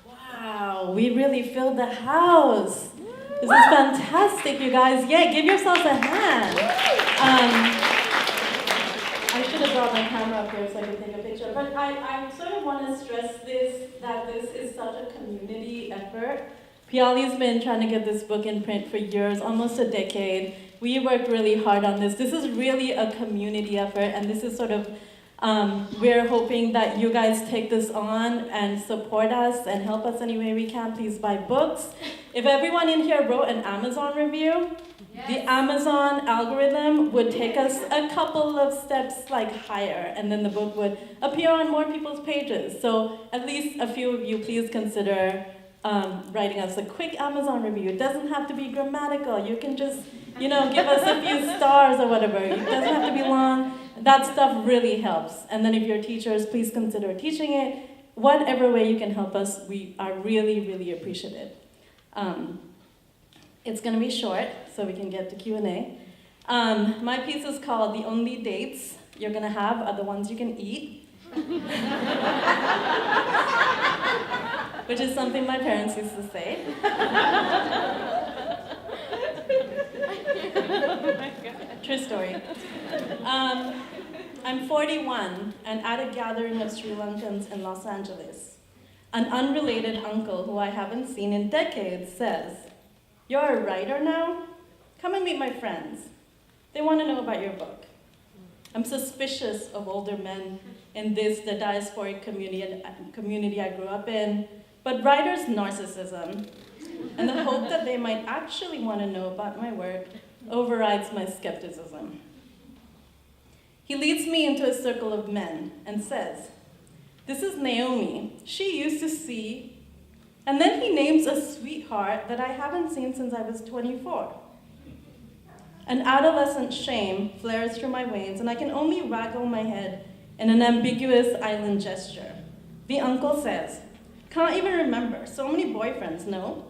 Wow, we really filled the house. This is fantastic, you guys. Yeah, give yourselves a hand. I should have brought my camera up here so I could take a picture. But I sort of want to stress this, that this is such a community effort. Piyali's been trying to get this book in print for years, almost a decade. We worked really hard on this. This is really a community effort, and this is sort of, we're hoping that you guys take this on and support us and help us any way we can. Please buy books. If everyone in here wrote an Amazon review, yes, the Amazon algorithm would take us a couple of steps higher, and then the book would appear on more people's pages. So at least a few of you, please consider writing us a quick Amazon review. It doesn't have to be grammatical. You can just, give us a few stars or whatever. It doesn't have to be long. That stuff really helps. And then if you're teachers, please consider teaching it. Whatever way you can help us, we are really, really appreciative. It's going to be short, so we can get to Q&A. My piece is called The Only Dates You're Going to Have Are the Ones You Can Eat, which is something my parents used to say. True story. I'm 41 and at a gathering of Sri Lankans in Los Angeles. An unrelated uncle who I haven't seen in decades says, "You're a writer now? Come and meet my friends. They want to know about your book." I'm suspicious of older men in the diasporic community I grew up in, but writers' narcissism and the hope that they might actually want to know about my work overrides my skepticism. He leads me into a circle of men and says, "This is Naomi. She used to see," and then he names a sweetheart that I haven't seen since I was 24. An adolescent shame flares through my veins, and I can only waggle my head in an ambiguous island gesture. The uncle says, "Can't even remember. So many boyfriends, no?"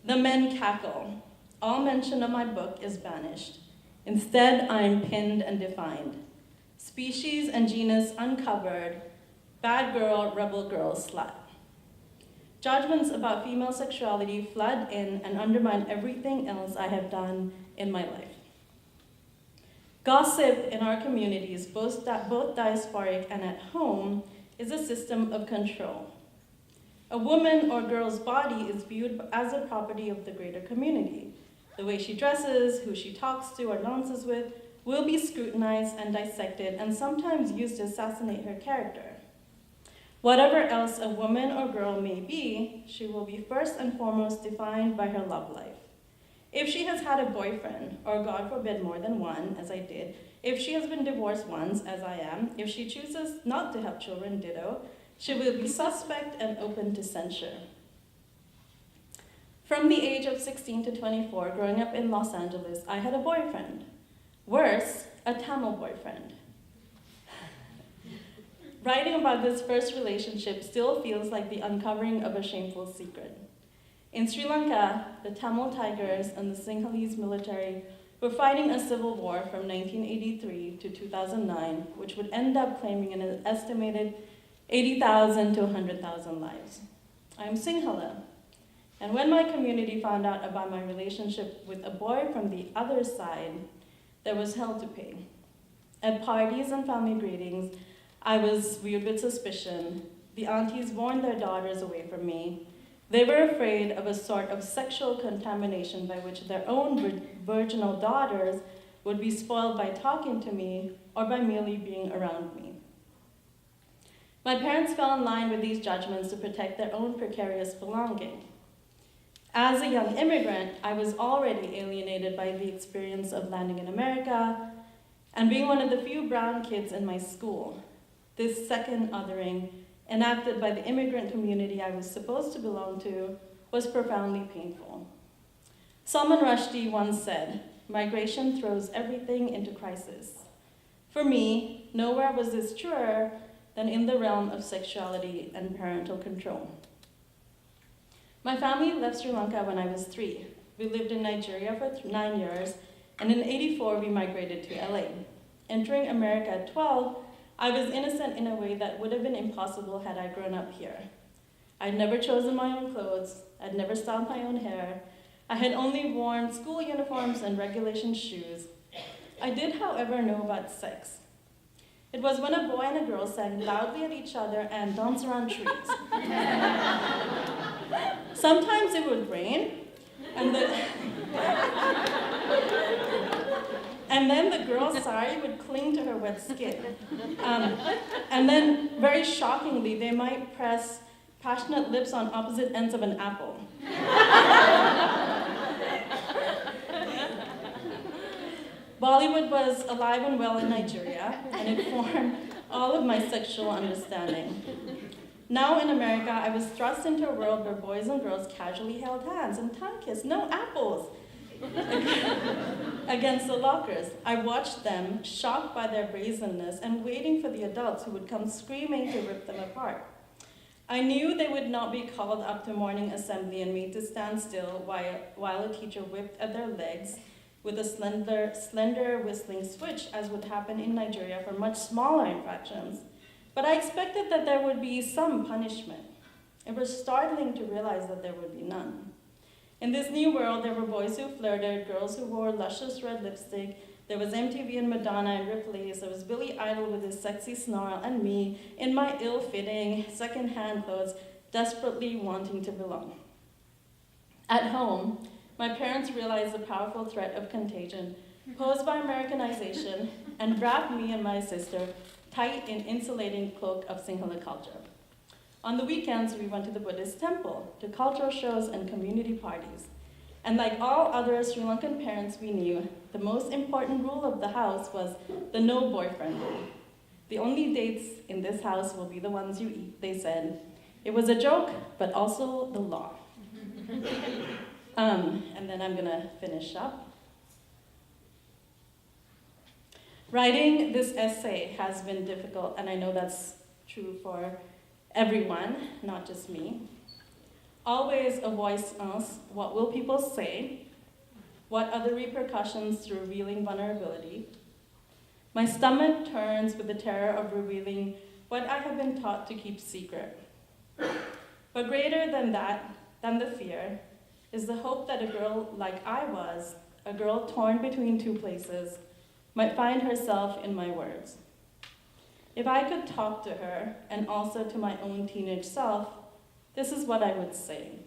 The men cackle. All mention of my book is banished. Instead, I am pinned and defined. Species and genus uncovered. Bad girl, rebel girl, slut. Judgments about female sexuality flood in and undermine everything else I have done in my life. Gossip in our communities, both diasporic and at home, is a system of control. A woman or girl's body is viewed as a property of the greater community. The way she dresses, who she talks to or dances with, will be scrutinized and dissected and sometimes used to assassinate her character. Whatever else a woman or girl may be, she will be first and foremost defined by her love life. If she has had a boyfriend, or God forbid more than one, as I did, if she has been divorced once, as I am, if she chooses not to have children, ditto, she will be suspect and open to censure. From the age of 16 to 24, growing up in Los Angeles, I had a boyfriend. Worse, a Tamil boyfriend. Writing about this first relationship still feels like the uncovering of a shameful secret. In Sri Lanka, the Tamil Tigers and the Sinhalese military were fighting a civil war from 1983 to 2009, which would end up claiming an estimated 80,000 to 100,000 lives. I am Sinhala, and when my community found out about my relationship with a boy from the other side, there was hell to pay. At parties and family greetings, I was viewed with suspicion. The aunties warned their daughters away from me. They were afraid of a sort of sexual contamination by which their own virginal daughters would be spoiled by talking to me or by merely being around me. My parents fell in line with these judgments to protect their own precarious belonging. As a young immigrant, I was already alienated by the experience of landing in America and being one of the few brown kids in my school. This second othering, enacted by the immigrant community I was supposed to belong to, was profoundly painful. Salman Rushdie once said, "Migration throws everything into crisis." For me, nowhere was this truer than in the realm of sexuality and parental control. My family left Sri Lanka when I was 3. We lived in Nigeria for 9 years, and in '84 we migrated to LA. Entering America at 12, I was innocent in a way that would have been impossible had I grown up here. I'd never chosen my own clothes, I'd never styled my own hair, I had only worn school uniforms and regulation shoes. I did, however, know about sex. It was when a boy and a girl sang loudly at each other and danced around trees. Sometimes it would rain, and then the girl's sari would cling to her wet skin. And then, very shockingly, they might press passionate lips on opposite ends of an apple. Bollywood was alive and well in Nigeria, and it formed all of my sexual understanding. Now in America, I was thrust into a world where boys and girls casually held hands and tongue-kissed, no apples, against the lockers. I watched them, shocked by their brazenness, and waiting for the adults who would come screaming to rip them apart. I knew they would not be called up to morning assembly and made to stand still while a teacher whipped at their legs with a slender whistling switch, as would happen in Nigeria for much smaller infractions. But I expected that there would be some punishment. It was startling to realize that there would be none. In this new world, there were boys who flirted, girls who wore luscious red lipstick, there was MTV and Madonna and Ripley's, there was Billy Idol with his sexy snarl, and me in my ill-fitting, second-hand clothes, desperately wanting to belong. At home, my parents realized the powerful threat of contagion posed by Americanization and wrapped me and my sister tight in insulating cloak of Sinhala culture. On the weekends, we went to the Buddhist temple, to cultural shows and community parties. And like all other Sri Lankan parents we knew, the most important rule of the house was the no boyfriend rule. The only dates in this house will be the ones you eat, they said. It was a joke, but also the law. And then I'm gonna finish up. Writing this essay has been difficult, and I know that's true for everyone, not just me. Always a voice asks, what will people say? What are the repercussions to revealing vulnerability? My stomach turns with the terror of revealing what I have been taught to keep secret. But greater than that, than the fear, is the hope that a girl like I was, a girl torn between two places, might find herself in my words. If I could talk to her, and also to my own teenage self, this is what I would say.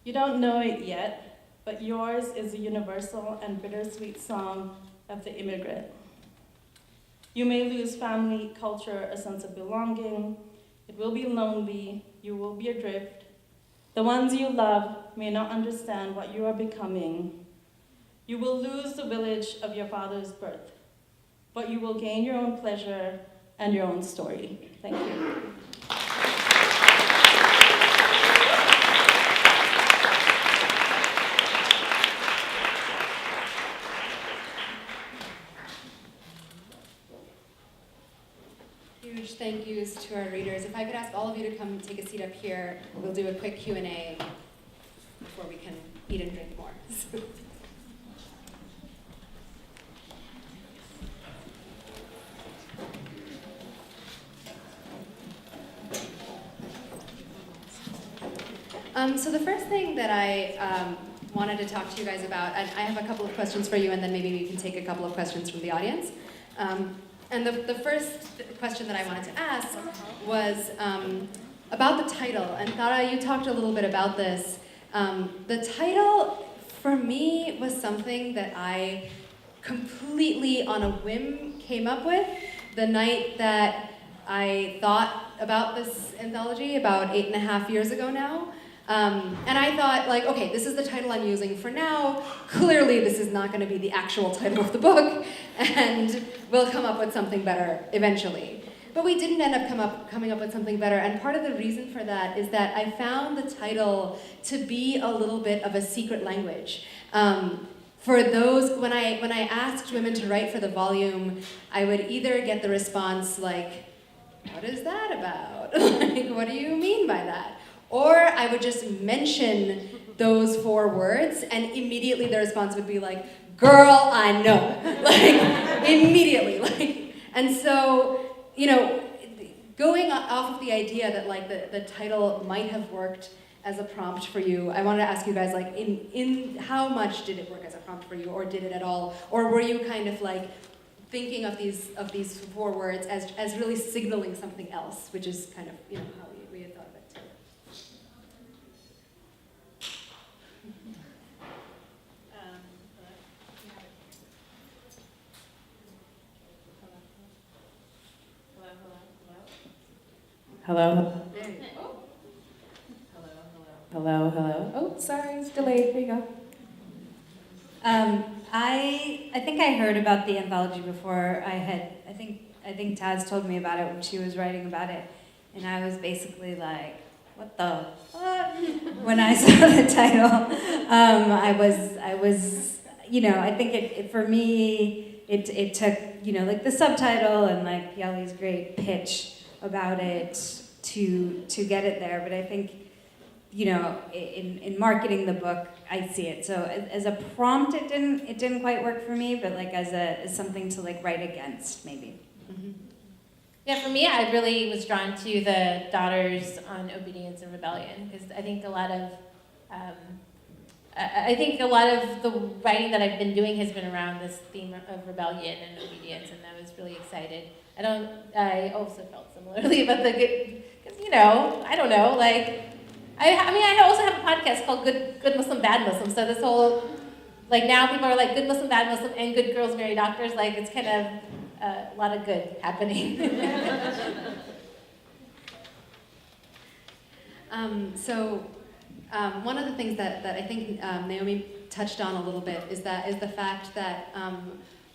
You don't know it yet, but yours is a universal and bittersweet song of the immigrant. You may lose family, culture, a sense of belonging. It will be lonely, you will be adrift. The ones you love may not understand what you are becoming. You will lose the village of your father's birth, but you will gain your own pleasure and your own story. Thank you. Huge thank yous to our readers. If I could ask all of you to come take a seat up here, we'll do a quick Q&A before we can eat and drink more. So the first thing that I wanted to talk to you guys about, and I have a couple of questions for you, and then maybe we can take a couple of questions from the audience. And the first question that I wanted to ask was, about the title, and Tara, you talked a little bit about this. The title, for me, was something that I completely on a whim came up with the night that I thought about this anthology about 8.5 years ago now. And I thought, like, okay, this is the title I'm using for now. Clearly, this is not going to be the actual title of the book, and we'll come up with something better eventually. But we didn't end up coming up with something better, and part of the reason for that is that I found the title to be a little bit of a secret language. For those, when I asked women to write for the volume, I would either get the response like, what is that about? Like, what do you mean by that? Or I would just mention those 4 words, and immediately the response would be like, girl, I know. Like, immediately. Like, and so, you know, going off of the idea that like the title might have worked as a prompt for you, I wanted to ask you guys, like, in how much did it work as a prompt for you, or did it at all? Or were you kind of like thinking of these 4 words as really signaling something else, which is kind of, you know, how we had thought of it too. Hello. Hello. Oh, sorry, it's delayed. Here you go. I think I heard about the anthology before. I think Taz told me about it when she was writing about it, and I was basically like, what the fuck? When I saw the title, I was, you know, I think it for me, it took, you know, like the subtitle and like Piyali's great pitch about it to get it there. But I think, you know, in marketing the book, I see it. So as a prompt, it didn't quite work for me, but like as something to like write against, maybe. Mm-hmm. Yeah, for me, I really was drawn to the daughters on obedience and rebellion, because I think a lot of the writing that I've been doing has been around this theme of rebellion and obedience, and I was really excited. I also felt similarly about the good, because, you know, I don't know, like, I also have a podcast called Good Muslim, Bad Muslim, so this whole, like, now people are like, good Muslim, bad Muslim, and good girls marry doctors, like, it's kind of a lot of good happening. One of the things that I think Naomi touched on a little bit is the fact that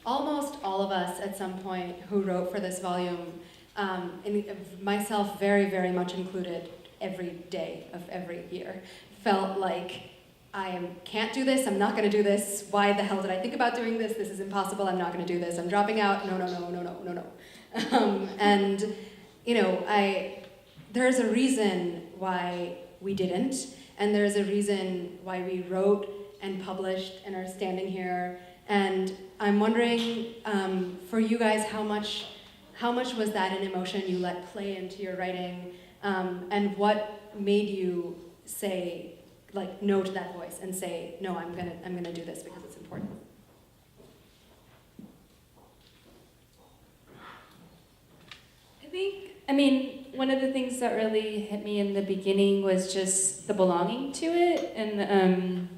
almost all of us at some point who wrote for this volume, and myself very, very much included, every day of every year, felt like I can't do this, I'm not going to do this, why the hell did I think about doing this, this is impossible, I'm not going to do this, I'm dropping out, no. And, you know, there's a reason why we didn't, and there's a reason why we wrote and published and are standing here, and I'm wondering, for you guys, how much was that an emotion you let play into your writing, and what made you say, like, no to that voice and say, no, I'm gonna do this because it's important? I mean, one of the things that really hit me in the beginning was just the belonging to it. And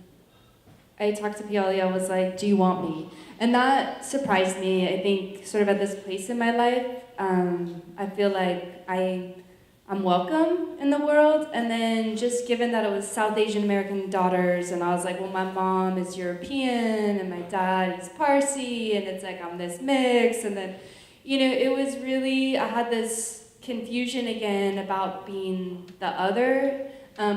I talked to Piyali, I was like, do you want me? And that surprised me. I think sort of at this place in my life, I feel like I'm welcome in the world. And then just given that it was South Asian American daughters, and I was like, well, my mom is European and my dad is Parsi, and it's like I'm this mix. And then, you know, it was really, I had this confusion again about being the other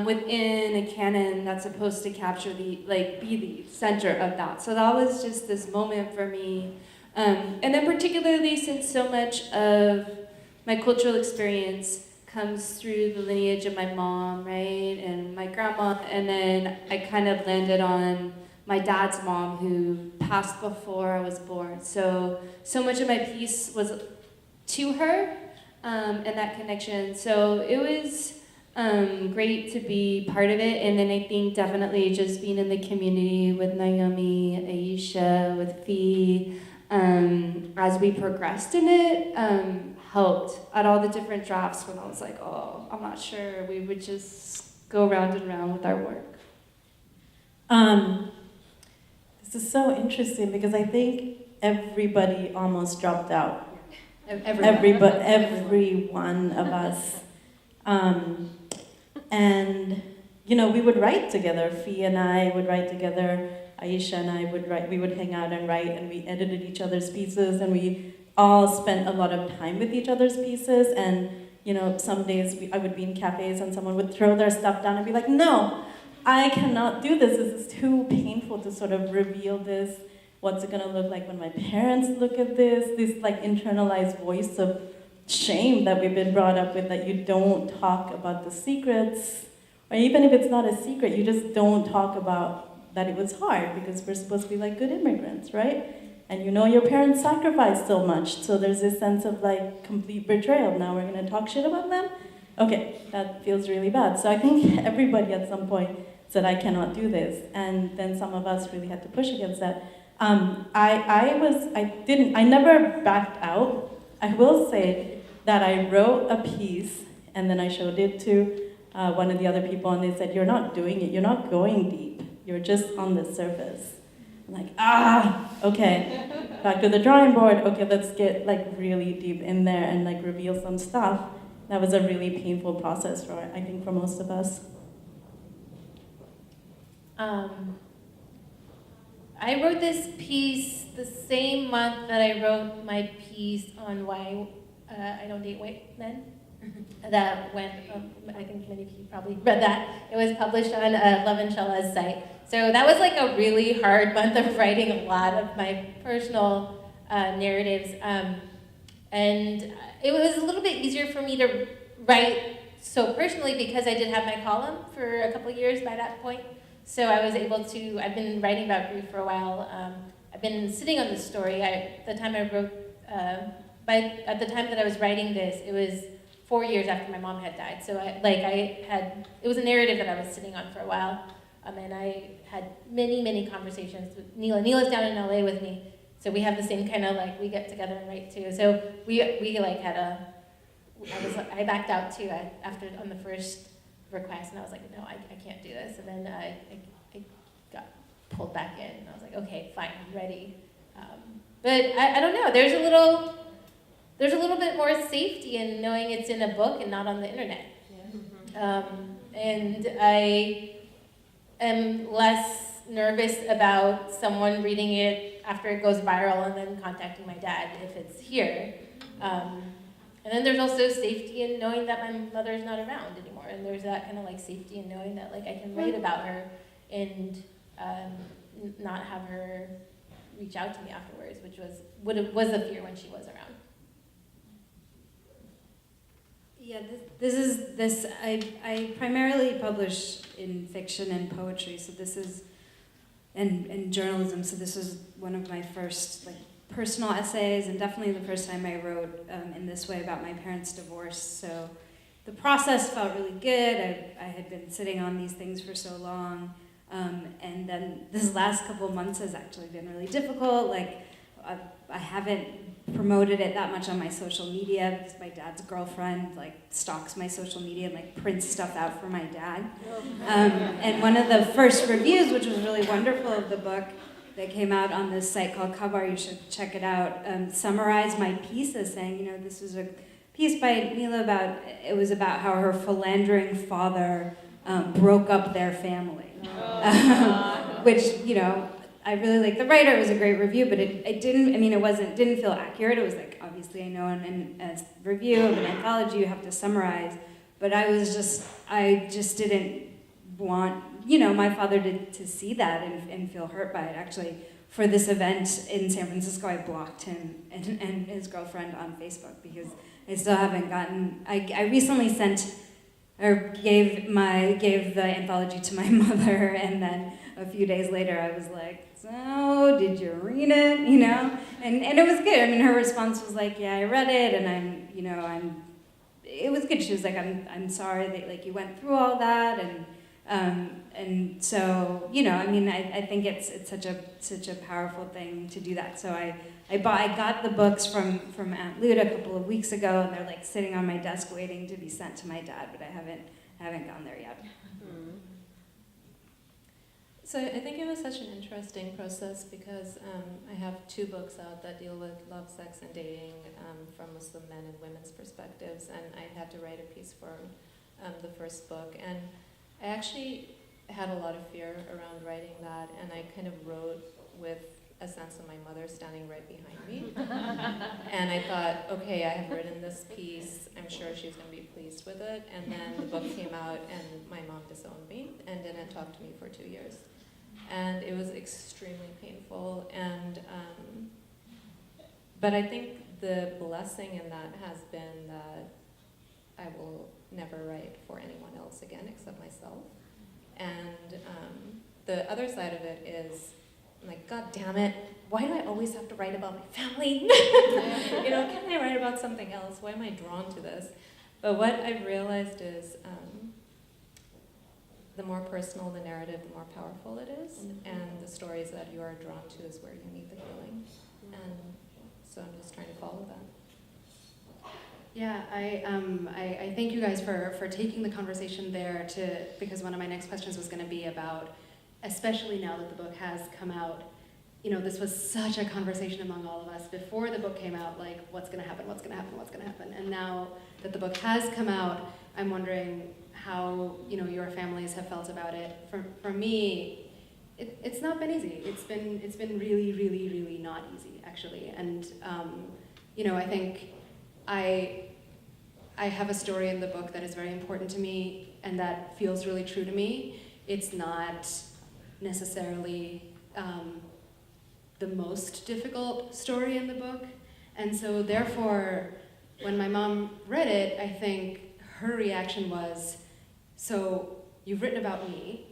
within a canon that's supposed to capture be the center of that. So that was just this moment for me. And then particularly since so much of my cultural experience comes through the lineage of my mom, right, and my grandma, and then I kind of landed on my dad's mom, who passed before I was born. So much of my piece was to her, and that connection. So it was great to be part of it, and then I think definitely just being in the community with Naomi, Ayesha, with Fee, as we progressed in it, helped at all the different drafts when I was like, oh, I'm not sure. We would just go round and round with our work. This is so interesting because I think everybody almost dropped out. Every one of us. And, you know, we would write together. Fee and I would write together. Ayesha and I would write. We would hang out and write, and we edited each other's pieces, and we all spent a lot of time with each other's pieces. And, you know, some days I would be in cafes and someone would throw their stuff down and be like, no, I cannot do this. This is too painful to sort of reveal this. What's it gonna look like when my parents look at this? This like internalized voice of shame that we've been brought up with, that you don't talk about the secrets, or even if it's not a secret, you just don't talk about that it was hard, because we're supposed to be like good immigrants, right? And you know your parents sacrificed so much, so there's this sense of like complete betrayal. Now we're gonna talk shit about them? Okay, that feels really bad. So I think everybody at some point said, I cannot do this. And then some of us really had to push against that. I never backed out. I will say that I wrote a piece and then I showed it to one of the other people, and they said, you're not doing it, you're not going deep, you're just on the surface. I'm like, okay, back to the drawing board, okay, let's get like really deep in there and like reveal some stuff. That was a really painful process for, I think, for most of us. I wrote this piece the same month that I wrote my piece on why I don't date white men. That went, I think many of you probably read that. It was published on Love and Shala's site. So that was like a really hard month of writing a lot of my personal narratives. And it was a little bit easier for me to write so personally because I did have my column for a couple of years by that point. So I was able to, I've been writing about grief for a while. I've been sitting on this story. At the time that I was writing this, it was 4 years after my mom had died. So it was a narrative that I was sitting on for a while. And I had many, many conversations with Neela. Neela's down in LA with me. So we have the same kind of like, we get together and write too. So we like had I backed out too on the first request, and I was like, no, I can't do this. And then I got pulled back in, and I was like, okay, fine, I'm ready. But I don't know, there's a little bit more safety in knowing it's in a book and not on the internet. Yeah. And I am less nervous about someone reading it after it goes viral and then contacting my dad if it's here. And then there's also safety in knowing that my mother's not around anymore. And there's that kind of like safety in knowing that like I can write about her and not have her reach out to me afterwards, which was a fear when she was around. Yeah, I primarily publish in fiction and poetry, so this is, and journalism, so this is one of my first like personal essays, and definitely the first time I wrote in this way about my parents' divorce. So the process felt really good. I had been sitting on these things for so long, and then this last couple of months has actually been really difficult. Like I haven't promoted it that much on my social media because my dad's girlfriend like stalks my social media and like prints stuff out for my dad. And one of the first reviews, which was really wonderful, of the book that came out on this site called Kabar, you should check it out, summarized my piece as saying, you know, this was a piece by Neela about how her philandering father broke up their family. Which, you know, I really like the writer. It was a great review, but it didn't feel accurate. It was like, obviously I know in a review of an anthology you have to summarize, but I just didn't want, you know, my father to see that and feel hurt by it. Actually, for this event in San Francisco, I blocked him and his girlfriend on Facebook because I still haven't gotten, I recently gave the anthology to my mother, and then a few days later I was like, so did you read it, you know? And it was good. I mean, her response was like, yeah, I read it, and it was good. She was like, I'm sorry that like you went through all that, and And so, you know, I mean, I think it's such a powerful thing to do that. So I got the books from Aunt Lute a couple of weeks ago, and they're like sitting on my desk waiting to be sent to my dad, but I haven't gone there yet. So I think it was such an interesting process because I have 2 books out that deal with love, sex, and dating from Muslim men and women's perspectives, and I had to write a piece for the first book. And I actually had a lot of fear around writing that, and I kind of wrote with a sense of my mother standing right behind me. And I thought, okay, I have written this piece, I'm sure she's going to be pleased with it. And then the book came out, and my mom disowned me and didn't talk to me for 2 years. And it was extremely painful. And but I think the blessing in that has been that I will never write for anyone else again except myself. And the other side of it is, I'm like, God damn it, why do I always have to write about my family? You know, can I write about something else? Why am I drawn to this? But what I've realized is the more personal the narrative, the more powerful it is. And the stories that you are drawn to is where you need the healing. And so I'm just trying to follow that. Yeah, I thank you guys for taking the conversation there because one of my next questions was going to be about, especially now that the book has come out, you know, this was such a conversation among all of us before the book came out, like, what's going to happen, what's going to happen, what's going to happen. And now that the book has come out, I'm wondering how, you know, your families have felt about it. For me, it's not been easy. It's been really, really, really not easy, actually. And, you know, I think I have a story in the book that is very important to me and that feels really true to me. It's not necessarily the most difficult story in the book. And so therefore, when my mom read it, I think her reaction was, so you've written about me.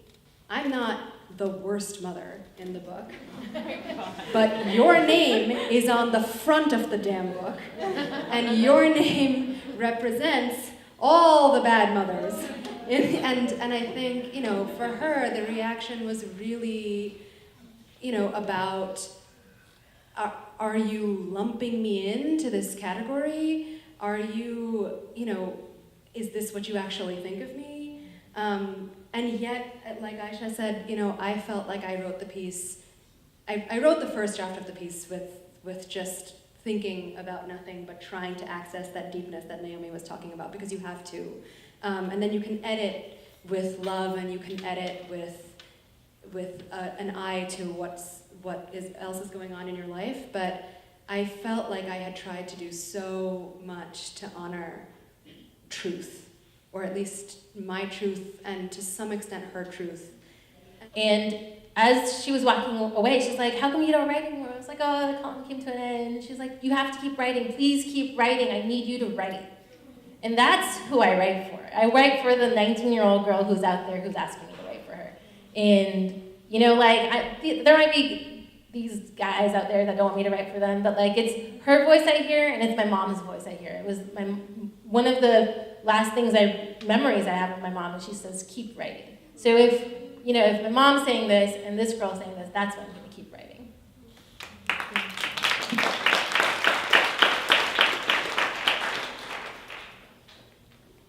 I'm not the worst mother in the book, but your name is on the front of the damn book, and your name represents all the bad mothers. And I think, you know, for her, the reaction was really, you know, about, are you lumping me into this category? Are you, you know, is this what you actually think of me? And yet, like Ayesha said, you know, I felt like I wrote the piece, I wrote the first draft of the piece with just thinking about nothing but trying to access that deepness that Naomi was talking about, because you have to. And then you can edit with love, and you can edit with an eye to what else is going on in your life. But I felt like I had tried to do so much to honor truth, or at least my truth, and to some extent her truth. And as she was walking away, she's like, how come you don't write anymore? I was like, oh, the column came to an end. And she's like, you have to keep writing. Please keep writing. I need you to write. And that's who I write for. I write for the 19-year-old girl who's out there who's asking me to write for her. And, you know, like, there might be these guys out there that don't want me to write for them, but, like, it's her voice I hear, and it's my mom's voice I hear. It was one of the last memories I have of my mom, and she says, keep writing. So if my mom's saying this and this girl's saying this, that's what I'm going to keep writing.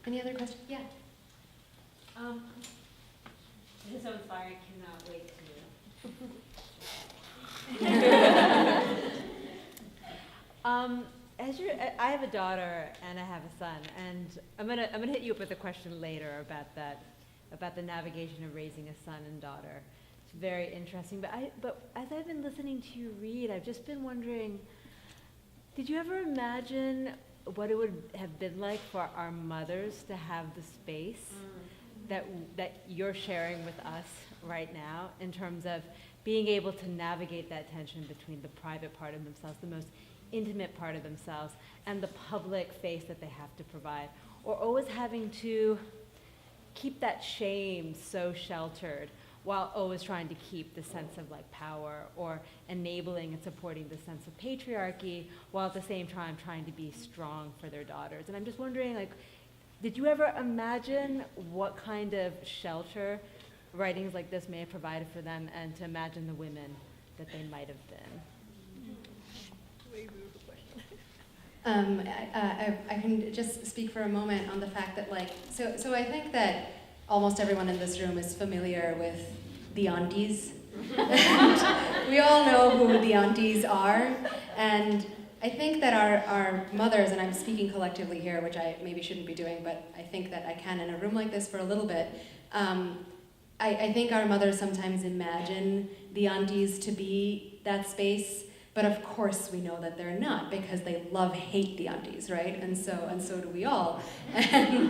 Any other questions? Yeah. This is so inspiring. I cannot wait to I have a daughter and I have a son, and I'm gonna hit you up with a question later about the navigation of raising a son and daughter. It's very interesting. But as I've been listening to you read, I've just been wondering, did you ever imagine what it would have been like for our mothers to have the space that you're sharing with us right now, in terms of being able to navigate that tension between the private part of themselves, the most intimate part of themselves, and the public face that they have to provide, or always having to keep that shame so sheltered while always trying to keep the sense of like power, or enabling and supporting the sense of patriarchy, while at the same time trying to be strong for their daughters. And I'm just wondering, like, did you ever imagine what kind of shelter writings like this may have provided for them, and to imagine the women that they might have been? I can just speak for a moment on the fact that, like, so I think that almost everyone in this room is familiar with the aunties. And we all know who the aunties are. And I think that our mothers, and I'm speaking collectively here, which I maybe shouldn't be doing, but I think that I can in a room like this for a little bit. I think our mothers sometimes imagine the aunties to be that space. But of course we know that they're not, because they hate the aunties, right? And so do we all. And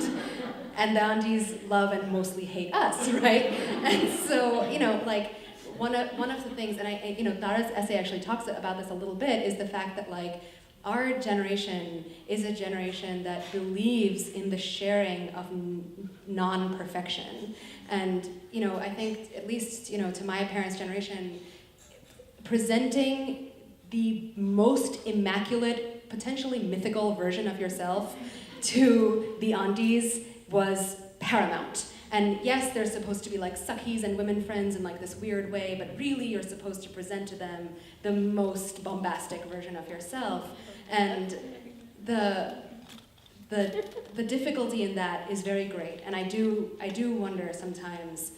the aunties love and mostly hate us, right? And so, like, one of the things, and Dara's essay actually talks about this a little bit, is the fact that, like, our generation is a generation that believes in the sharing of non-perfection. And, I think, at least, to my parents' generation, presenting the most immaculate, potentially mythical version of yourself to the aunties was paramount. And yes, they're supposed to be like suckies and women friends in like this weird way, but really you're supposed to present to them the most bombastic version of yourself. And the difficulty in that is very great. And I do wonder sometimes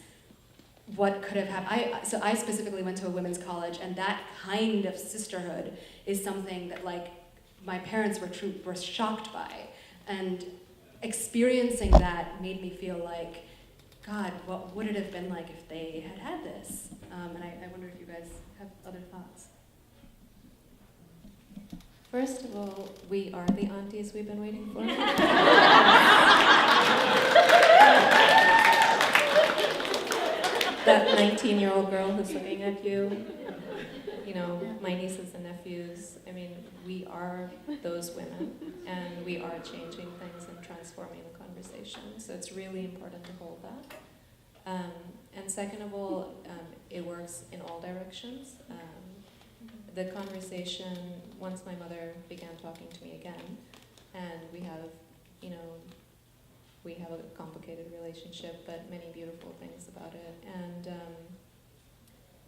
what could have happened. So I specifically went to a women's college, and that kind of sisterhood is something that, like, my parents were shocked by. And experiencing that made me feel like, God, what would it have been like if they had this? And I wonder if you guys have other thoughts. First of all, we are the aunties we've been waiting for. That 19-year-old girl who's looking at you, my nieces and nephews, we are those women, and we are changing things and transforming the conversation. So it's really important to hold that. And second of all, it works in all directions. The conversation, once my mother began talking to me again, and we have a complicated relationship, but many beautiful things about it. And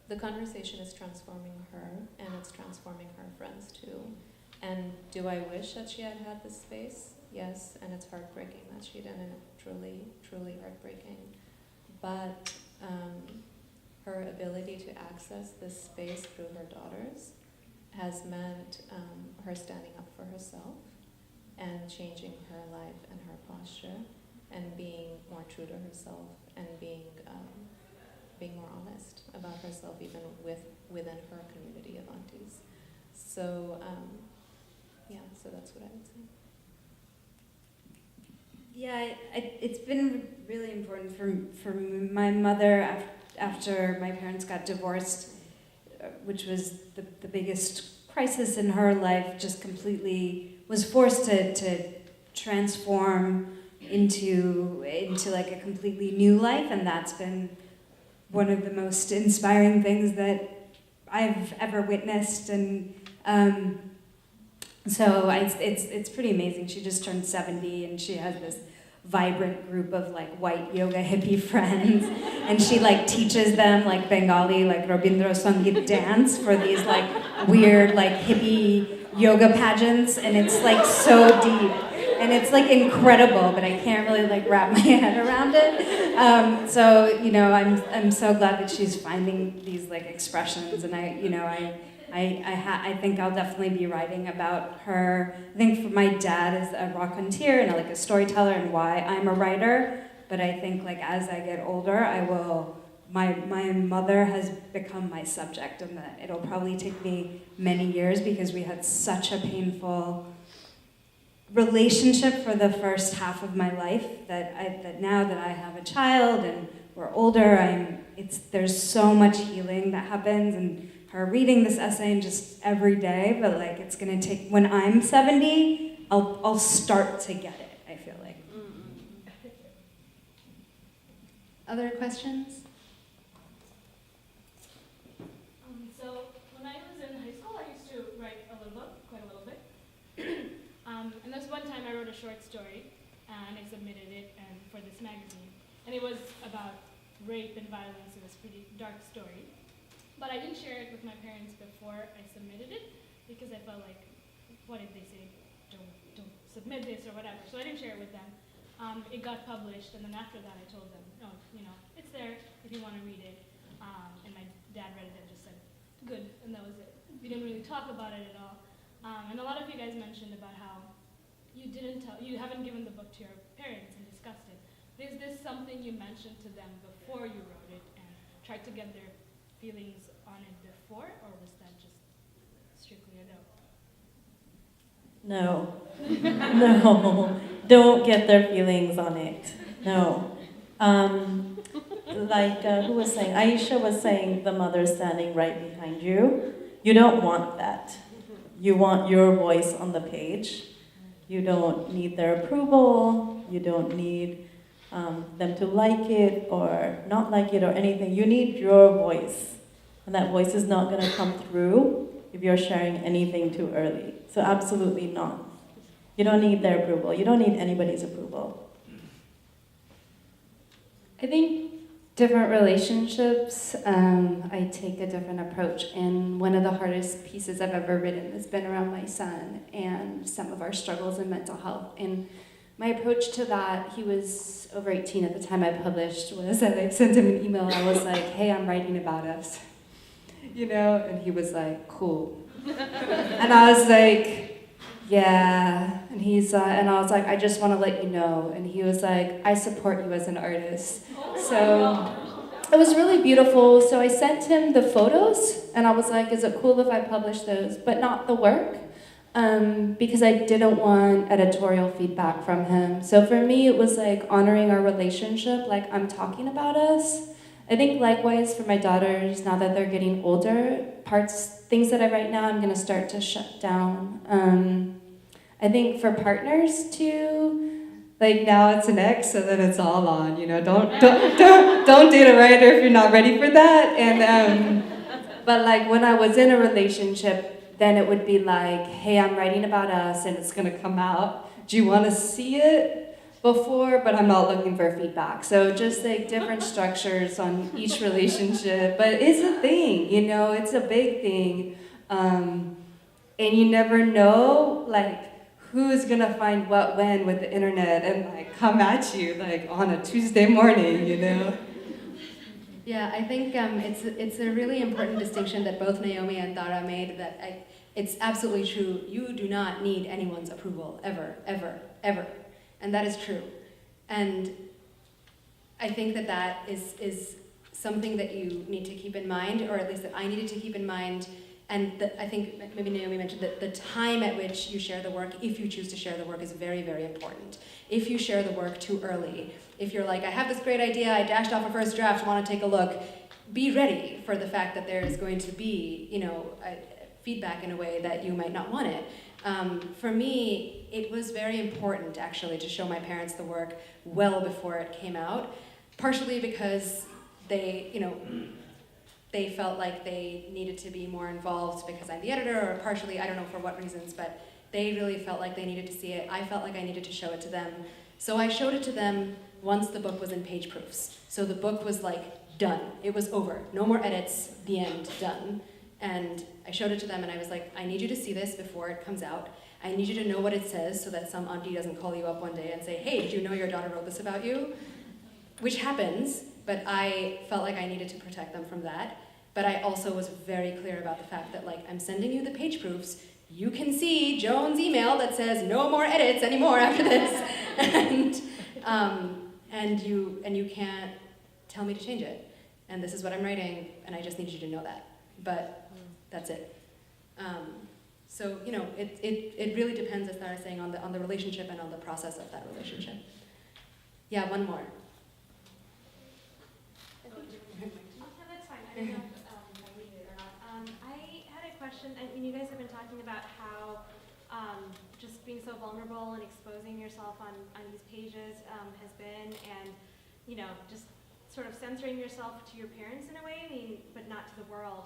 the conversation is transforming her, and it's transforming her friends too. And do I wish that she had had this space? Yes, and it's heartbreaking that she didn't. Truly, truly heartbreaking. But her ability to access this space through her daughters has meant her standing up for herself and changing her life and her posture, and being more true to herself, and being more honest about herself, even within her community of aunties. So, so that's what I would say. Yeah, it's been really important for my mother after my parents got divorced, which was the biggest crisis in her life, just completely was forced to transform into like a completely new life, and that's been one of the most inspiring things that I've ever witnessed. And so it's pretty amazing. She just turned 70, and she has this vibrant group of like white yoga hippie friends, and she like teaches them like Bengali, like Rabindra Sangeet dance for these like weird like hippie yoga pageants, and it's like so deep. And it's like incredible, but I can't really like wrap my head around it. I'm so glad that she's finding these like expressions, and I think I'll definitely be writing about her. I think for my dad is a raconteur and like a storyteller, and why I'm a writer. But I think like as I get older, I will. My mother has become my subject, and that it'll probably take me many years, because we had such a painful relationship for the first half of my life, that now that I have a child and we're older, there's so much healing that happens, and her reading this essay and just every day, but like it's gonna take, when I'm 70, I'll start to get it, I feel like. Other questions? So when I was in high school, I used to write a little book, quite a little bit. And there was one time I wrote a short story, and I submitted it for this magazine. And it was about rape and violence. It was a pretty dark story. But I didn't share it with my parents before I submitted it because I felt like, what if they say, don't submit this or whatever? So I didn't share it with them. It got published, and then after that I told them, no, it's there if you want to read it. And my dad read it and just said, good, and that was it. We didn't really talk about it at all. And a lot of you guys mentioned about how you haven't given the book to your parents and discussed it. Is this something you mentioned to them before you wrote it and tried to get their feelings on it before, or was that just strictly a no? No. No. Don't get their feelings on it. No. Who was saying? Ayesha was saying the mother standing right behind you. You don't want that. You want your voice on the page. You don't need their approval. You don't need them to like it or not like it or anything. You need your voice. And that voice is not going to come through if you're sharing anything too early. So absolutely not. You don't need their approval. You don't need anybody's approval. I think different relationships, I take a different approach. And one of the hardest pieces I've ever written has been around my son and some of our struggles in mental health. And my approach to that, he was over 18 at the time I published, was that I sent him an email. I was like, hey, I'm writing about us. And he was like, cool. And I was like, yeah. And and I was like, I just want to let you know. And he was like, I support you as an artist. So it was really beautiful. So I sent him the photos, and I was like, is it cool if I publish those, but not the work? Because I didn't want editorial feedback from him. So for me, it was like honoring our relationship, like I'm talking about us. I think likewise for my daughters, now that they're getting older, things that I write now, I'm gonna start to shut down. I think for partners too, like now it's an ex, so then it's all on, don't date a writer if you're not ready for that. And but like when I was in a relationship, then it would be like, hey, I'm writing about us and it's gonna come out. Do you wanna see it before? But I'm not looking for feedback. So just like different structures on each relationship. But it's a thing, it's a big thing. And you never know, like, who's gonna find what when with the internet and like come at you like on a Tuesday morning, Yeah, I think it's a really important distinction that both Naomi and Dara made, that it's absolutely true. You do not need anyone's approval, ever, ever, ever. And that is true. And I think that is something that you need to keep in mind, or at least that I needed to keep in mind. And I think maybe Naomi mentioned that the time at which you share the work, if you choose to share the work, is very, very important. If you share the work too early, if you're like, I have this great idea, I dashed off a first draft, want to take a look, be ready for the fact that there is going to be, feedback in a way that you might not want it. For me, it was very important, actually, to show my parents the work well before it came out, partially because they felt like they needed to be more involved because I'm the editor, or partially, I don't know for what reasons, but they really felt like they needed to see it. I felt like I needed to show it to them. So I showed it to them once the book was in page proofs. So the book was like done. It was over. No more edits, the end, done. And I showed it to them and I was like, I need you to see this before it comes out. I need you to know what it says so that some auntie doesn't call you up one day and say, hey, did you know your daughter wrote this about you? Which happens, but I felt like I needed to protect them from that. But I also was very clear about the fact that, like, I'm sending you the page proofs. You can see Joan's email that says no more edits anymore after this, and you can't tell me to change it. And this is what I'm writing, and I just need you to know that. But that's it. So it really depends, as Tara was saying, on the relationship and on the process of that relationship. Yeah, one more. That's fine. I don't know if I read it or not. I had a question. I mean, you guys have been talking about how just being so vulnerable and exposing yourself on these pages has been, and just sort of censoring yourself to your parents in a way, but not to the world.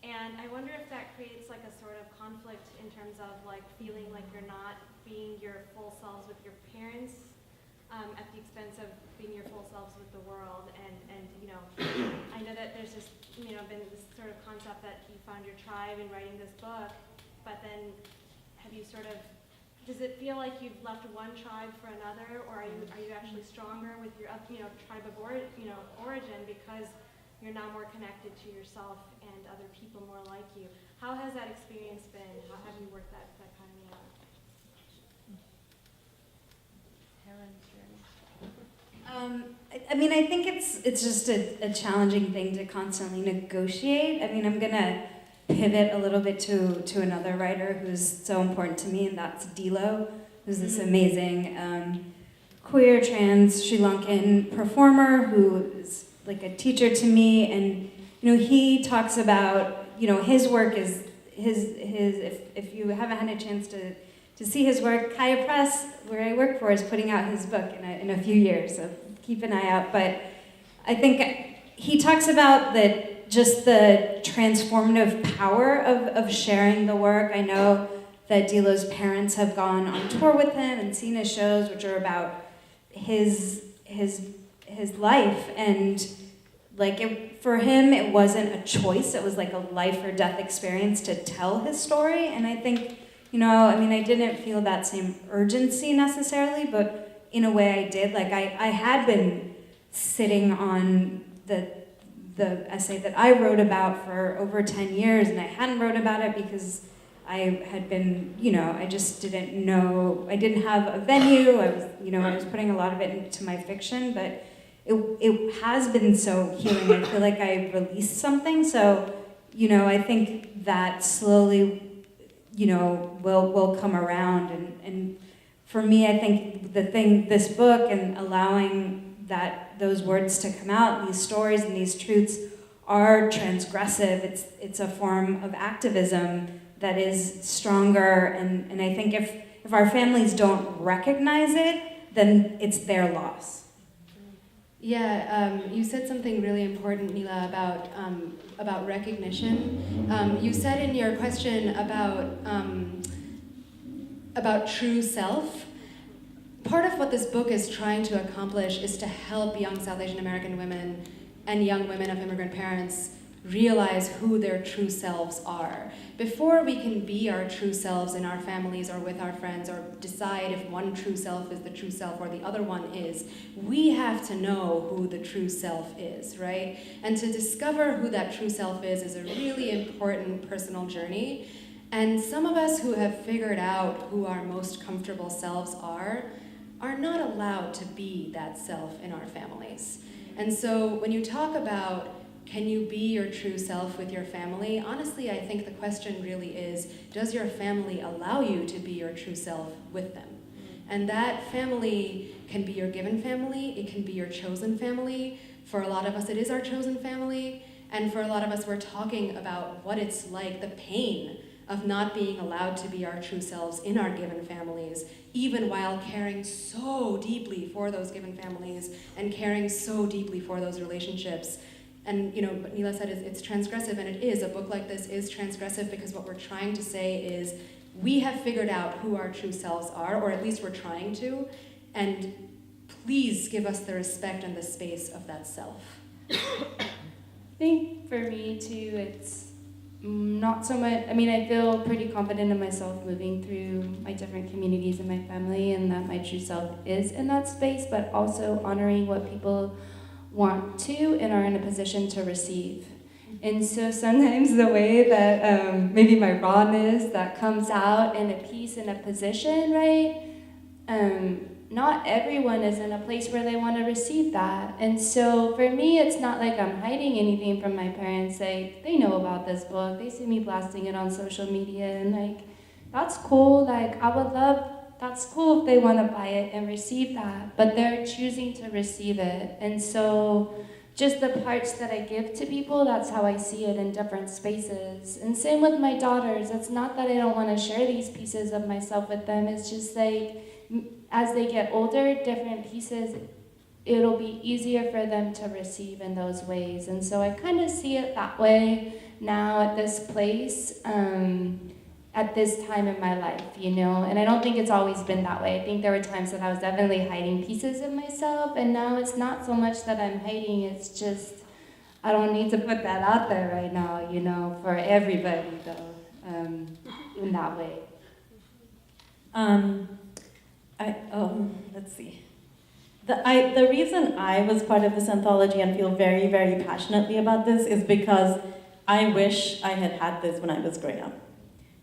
And I wonder if that creates like a sort of conflict in terms of like feeling like you're not being your full selves with your parents at the expense of being your full selves with the world. And you know, I know that there's just, you know, been this sort of concept that you found your tribe in writing this book, but then have you sort of, does it feel like you've left one tribe for another, or are you actually stronger with your, you know, tribe of origin because you're now more connected to yourself and other people more like you? How has that experience been? How have you worked that kind of out? I mean, I think it's just a challenging thing to constantly negotiate. I mean, I'm gonna pivot a little bit to another writer who's so important to me, and that's Dilo, who's this amazing queer, trans, Sri Lankan performer who is like a teacher to me. And you know, he talks about, you know, his work is if you haven't had a chance to see his work, Kaya Press, where I work for, is putting out his book in a few years, so keep an eye out. But I think he talks about just the transformative power of sharing the work. I know that Dilo's parents have gone on tour with him and seen his shows, which are about his life, and like for him, it wasn't a choice. It was like a life or death experience to tell his story. And I think, you know, I mean, I didn't feel that same urgency necessarily, but in a way I did. Like I had been sitting on the essay that I wrote about for over 10 years, and I hadn't wrote about it because I had been, you know, I just didn't know, I didn't have a venue. I was putting a lot of it into my fiction, but it has been so healing. I feel like I released something. So, you know, I think that slowly, you know, will come around. And for me, I think this book and allowing those words to come out, these stories and these truths are transgressive. It's a form of activism that is stronger. And I think if our families don't recognize it, then it's their loss. Yeah, you said something really important, Neela, about recognition. You said in your question about true self. Part of what this book is trying to accomplish is to help young South Asian American women and young women of immigrant parents realize who their true selves are. Before we can be our true selves in our families or with our friends, or decide if one true self is the true self or the other one is, we have to know who the true self is, right? And to discover who that true self is a really important personal journey. And some of us who have figured out who our most comfortable selves are not allowed to be that self in our families. And so when you talk about, can you be your true self with your family? Honestly, I think the question really is, does your family allow you to be your true self with them? And that family can be your given family, it can be your chosen family. For a lot of us, it is our chosen family. And for a lot of us, we're talking about what it's like, the pain of not being allowed to be our true selves in our given families, even while caring so deeply for those given families and caring so deeply for those relationships. And you know, what Neela said is it's transgressive, and it is. A book like this is transgressive because what we're trying to say is we have figured out who our true selves are, or at least we're trying to, and please give us the respect and the space of that self. I think for me too, it's not so much, I mean, I feel pretty confident in myself moving through my different communities in my family, and that my true self is in that space, but also honoring what people want to and are in a position to receive. And so sometimes the way that maybe my rawness that comes out in a piece, in a position, right? Not everyone is in a place where they want to receive that. And so for me, it's not like I'm hiding anything from my parents. Like, they know about this book. They see me blasting it on social media, and like, that's cool. Like, that's cool if they want to buy it and receive that, but they're choosing to receive it. And so just the parts that I give to people, that's how I see it in different spaces. And same with my daughters. It's not that I don't want to share these pieces of myself with them. It's just like, as they get older, different pieces, it'll be easier for them to receive in those ways. And so I kind of see it that way now at this place, at this time in my life, you know? And I don't think it's always been that way. I think there were times that I was definitely hiding pieces of myself, and now it's not so much that I'm hiding, it's just, I don't need to put that out there right now, you know, for everybody though, in that way. Let's see. The reason I was part of this anthology and feel very, very passionately about this is because I wish I had had this when I was growing up.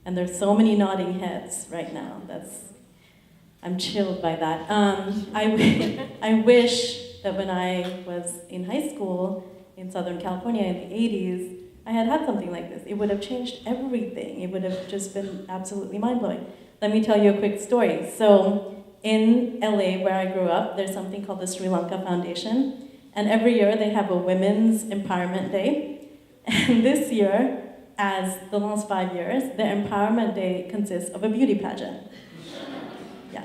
And there's so many nodding heads right now. I'm chilled by that. I wish that when I was in high school in Southern California in the 80s, I had had something like this. It would have changed everything. It would have just been absolutely mind-blowing. Let me tell you a quick story. So in LA, where I grew up, there's something called the Sri Lanka Foundation. And every year they have a Women's Empowerment Day. And this year, as the last 5 years, their Empowerment Day consists of a beauty pageant. Yeah.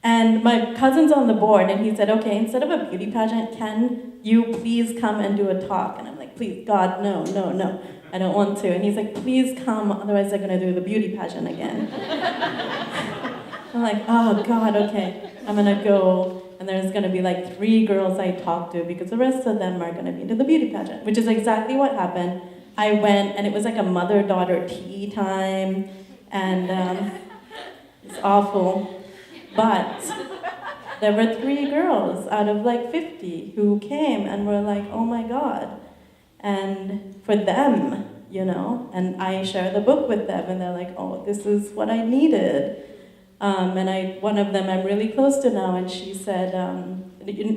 And my cousin's on the board, and he said, okay, instead of a beauty pageant, can you please come and do a talk? And I'm like, please, God, no, I don't want to. And he's like, please come, otherwise they're gonna do the beauty pageant again. I'm like, oh God, okay, I'm gonna go, and there's gonna be like 3 girls I talk to because the rest of them are gonna be into the beauty pageant, which is exactly what happened. I went, and it was like a mother-daughter tea time, and it's awful. But there were 3 girls out of like 50 who came and were like, oh my God. And for them, you know, and I share the book with them, and they're like, oh, this is what I needed. And one of them I'm really close to now, and she said,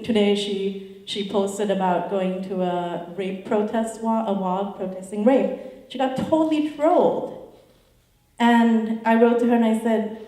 today she posted about going to a rape protest, a walk protesting rape. She got totally trolled. And I wrote to her and I said,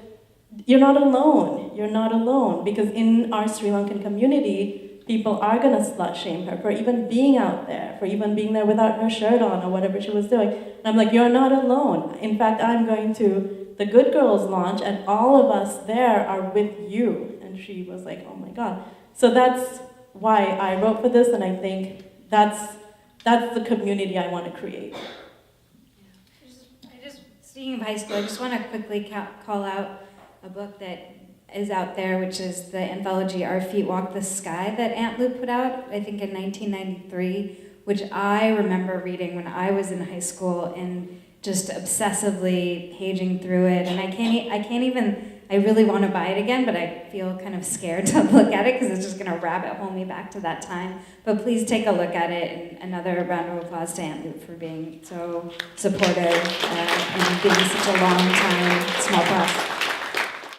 you're not alone, because in our Sri Lankan community, people are gonna slut shame her for even being out there, for even being there without her shirt on or whatever she was doing. And I'm like, you're not alone. In fact, I'm going to the Good Girls launch, and all of us there are with you. And she was like, oh my God. So that's why I wrote for this, and I think that's the community I want to create. Speaking of high school, I just want to quickly call out a book that is out there, which is the anthology Our Feet Walk the Sky that Aunt Lou put out, I think in 1993, which I remember reading when I was in high school and just obsessively paging through it. And I really want to buy it again, but I feel kind of scared to look at it because it's just going to rabbit hole me back to that time. But please take a look at it, and another round of applause to Aunt Lou for being so supportive and being such a long time small press.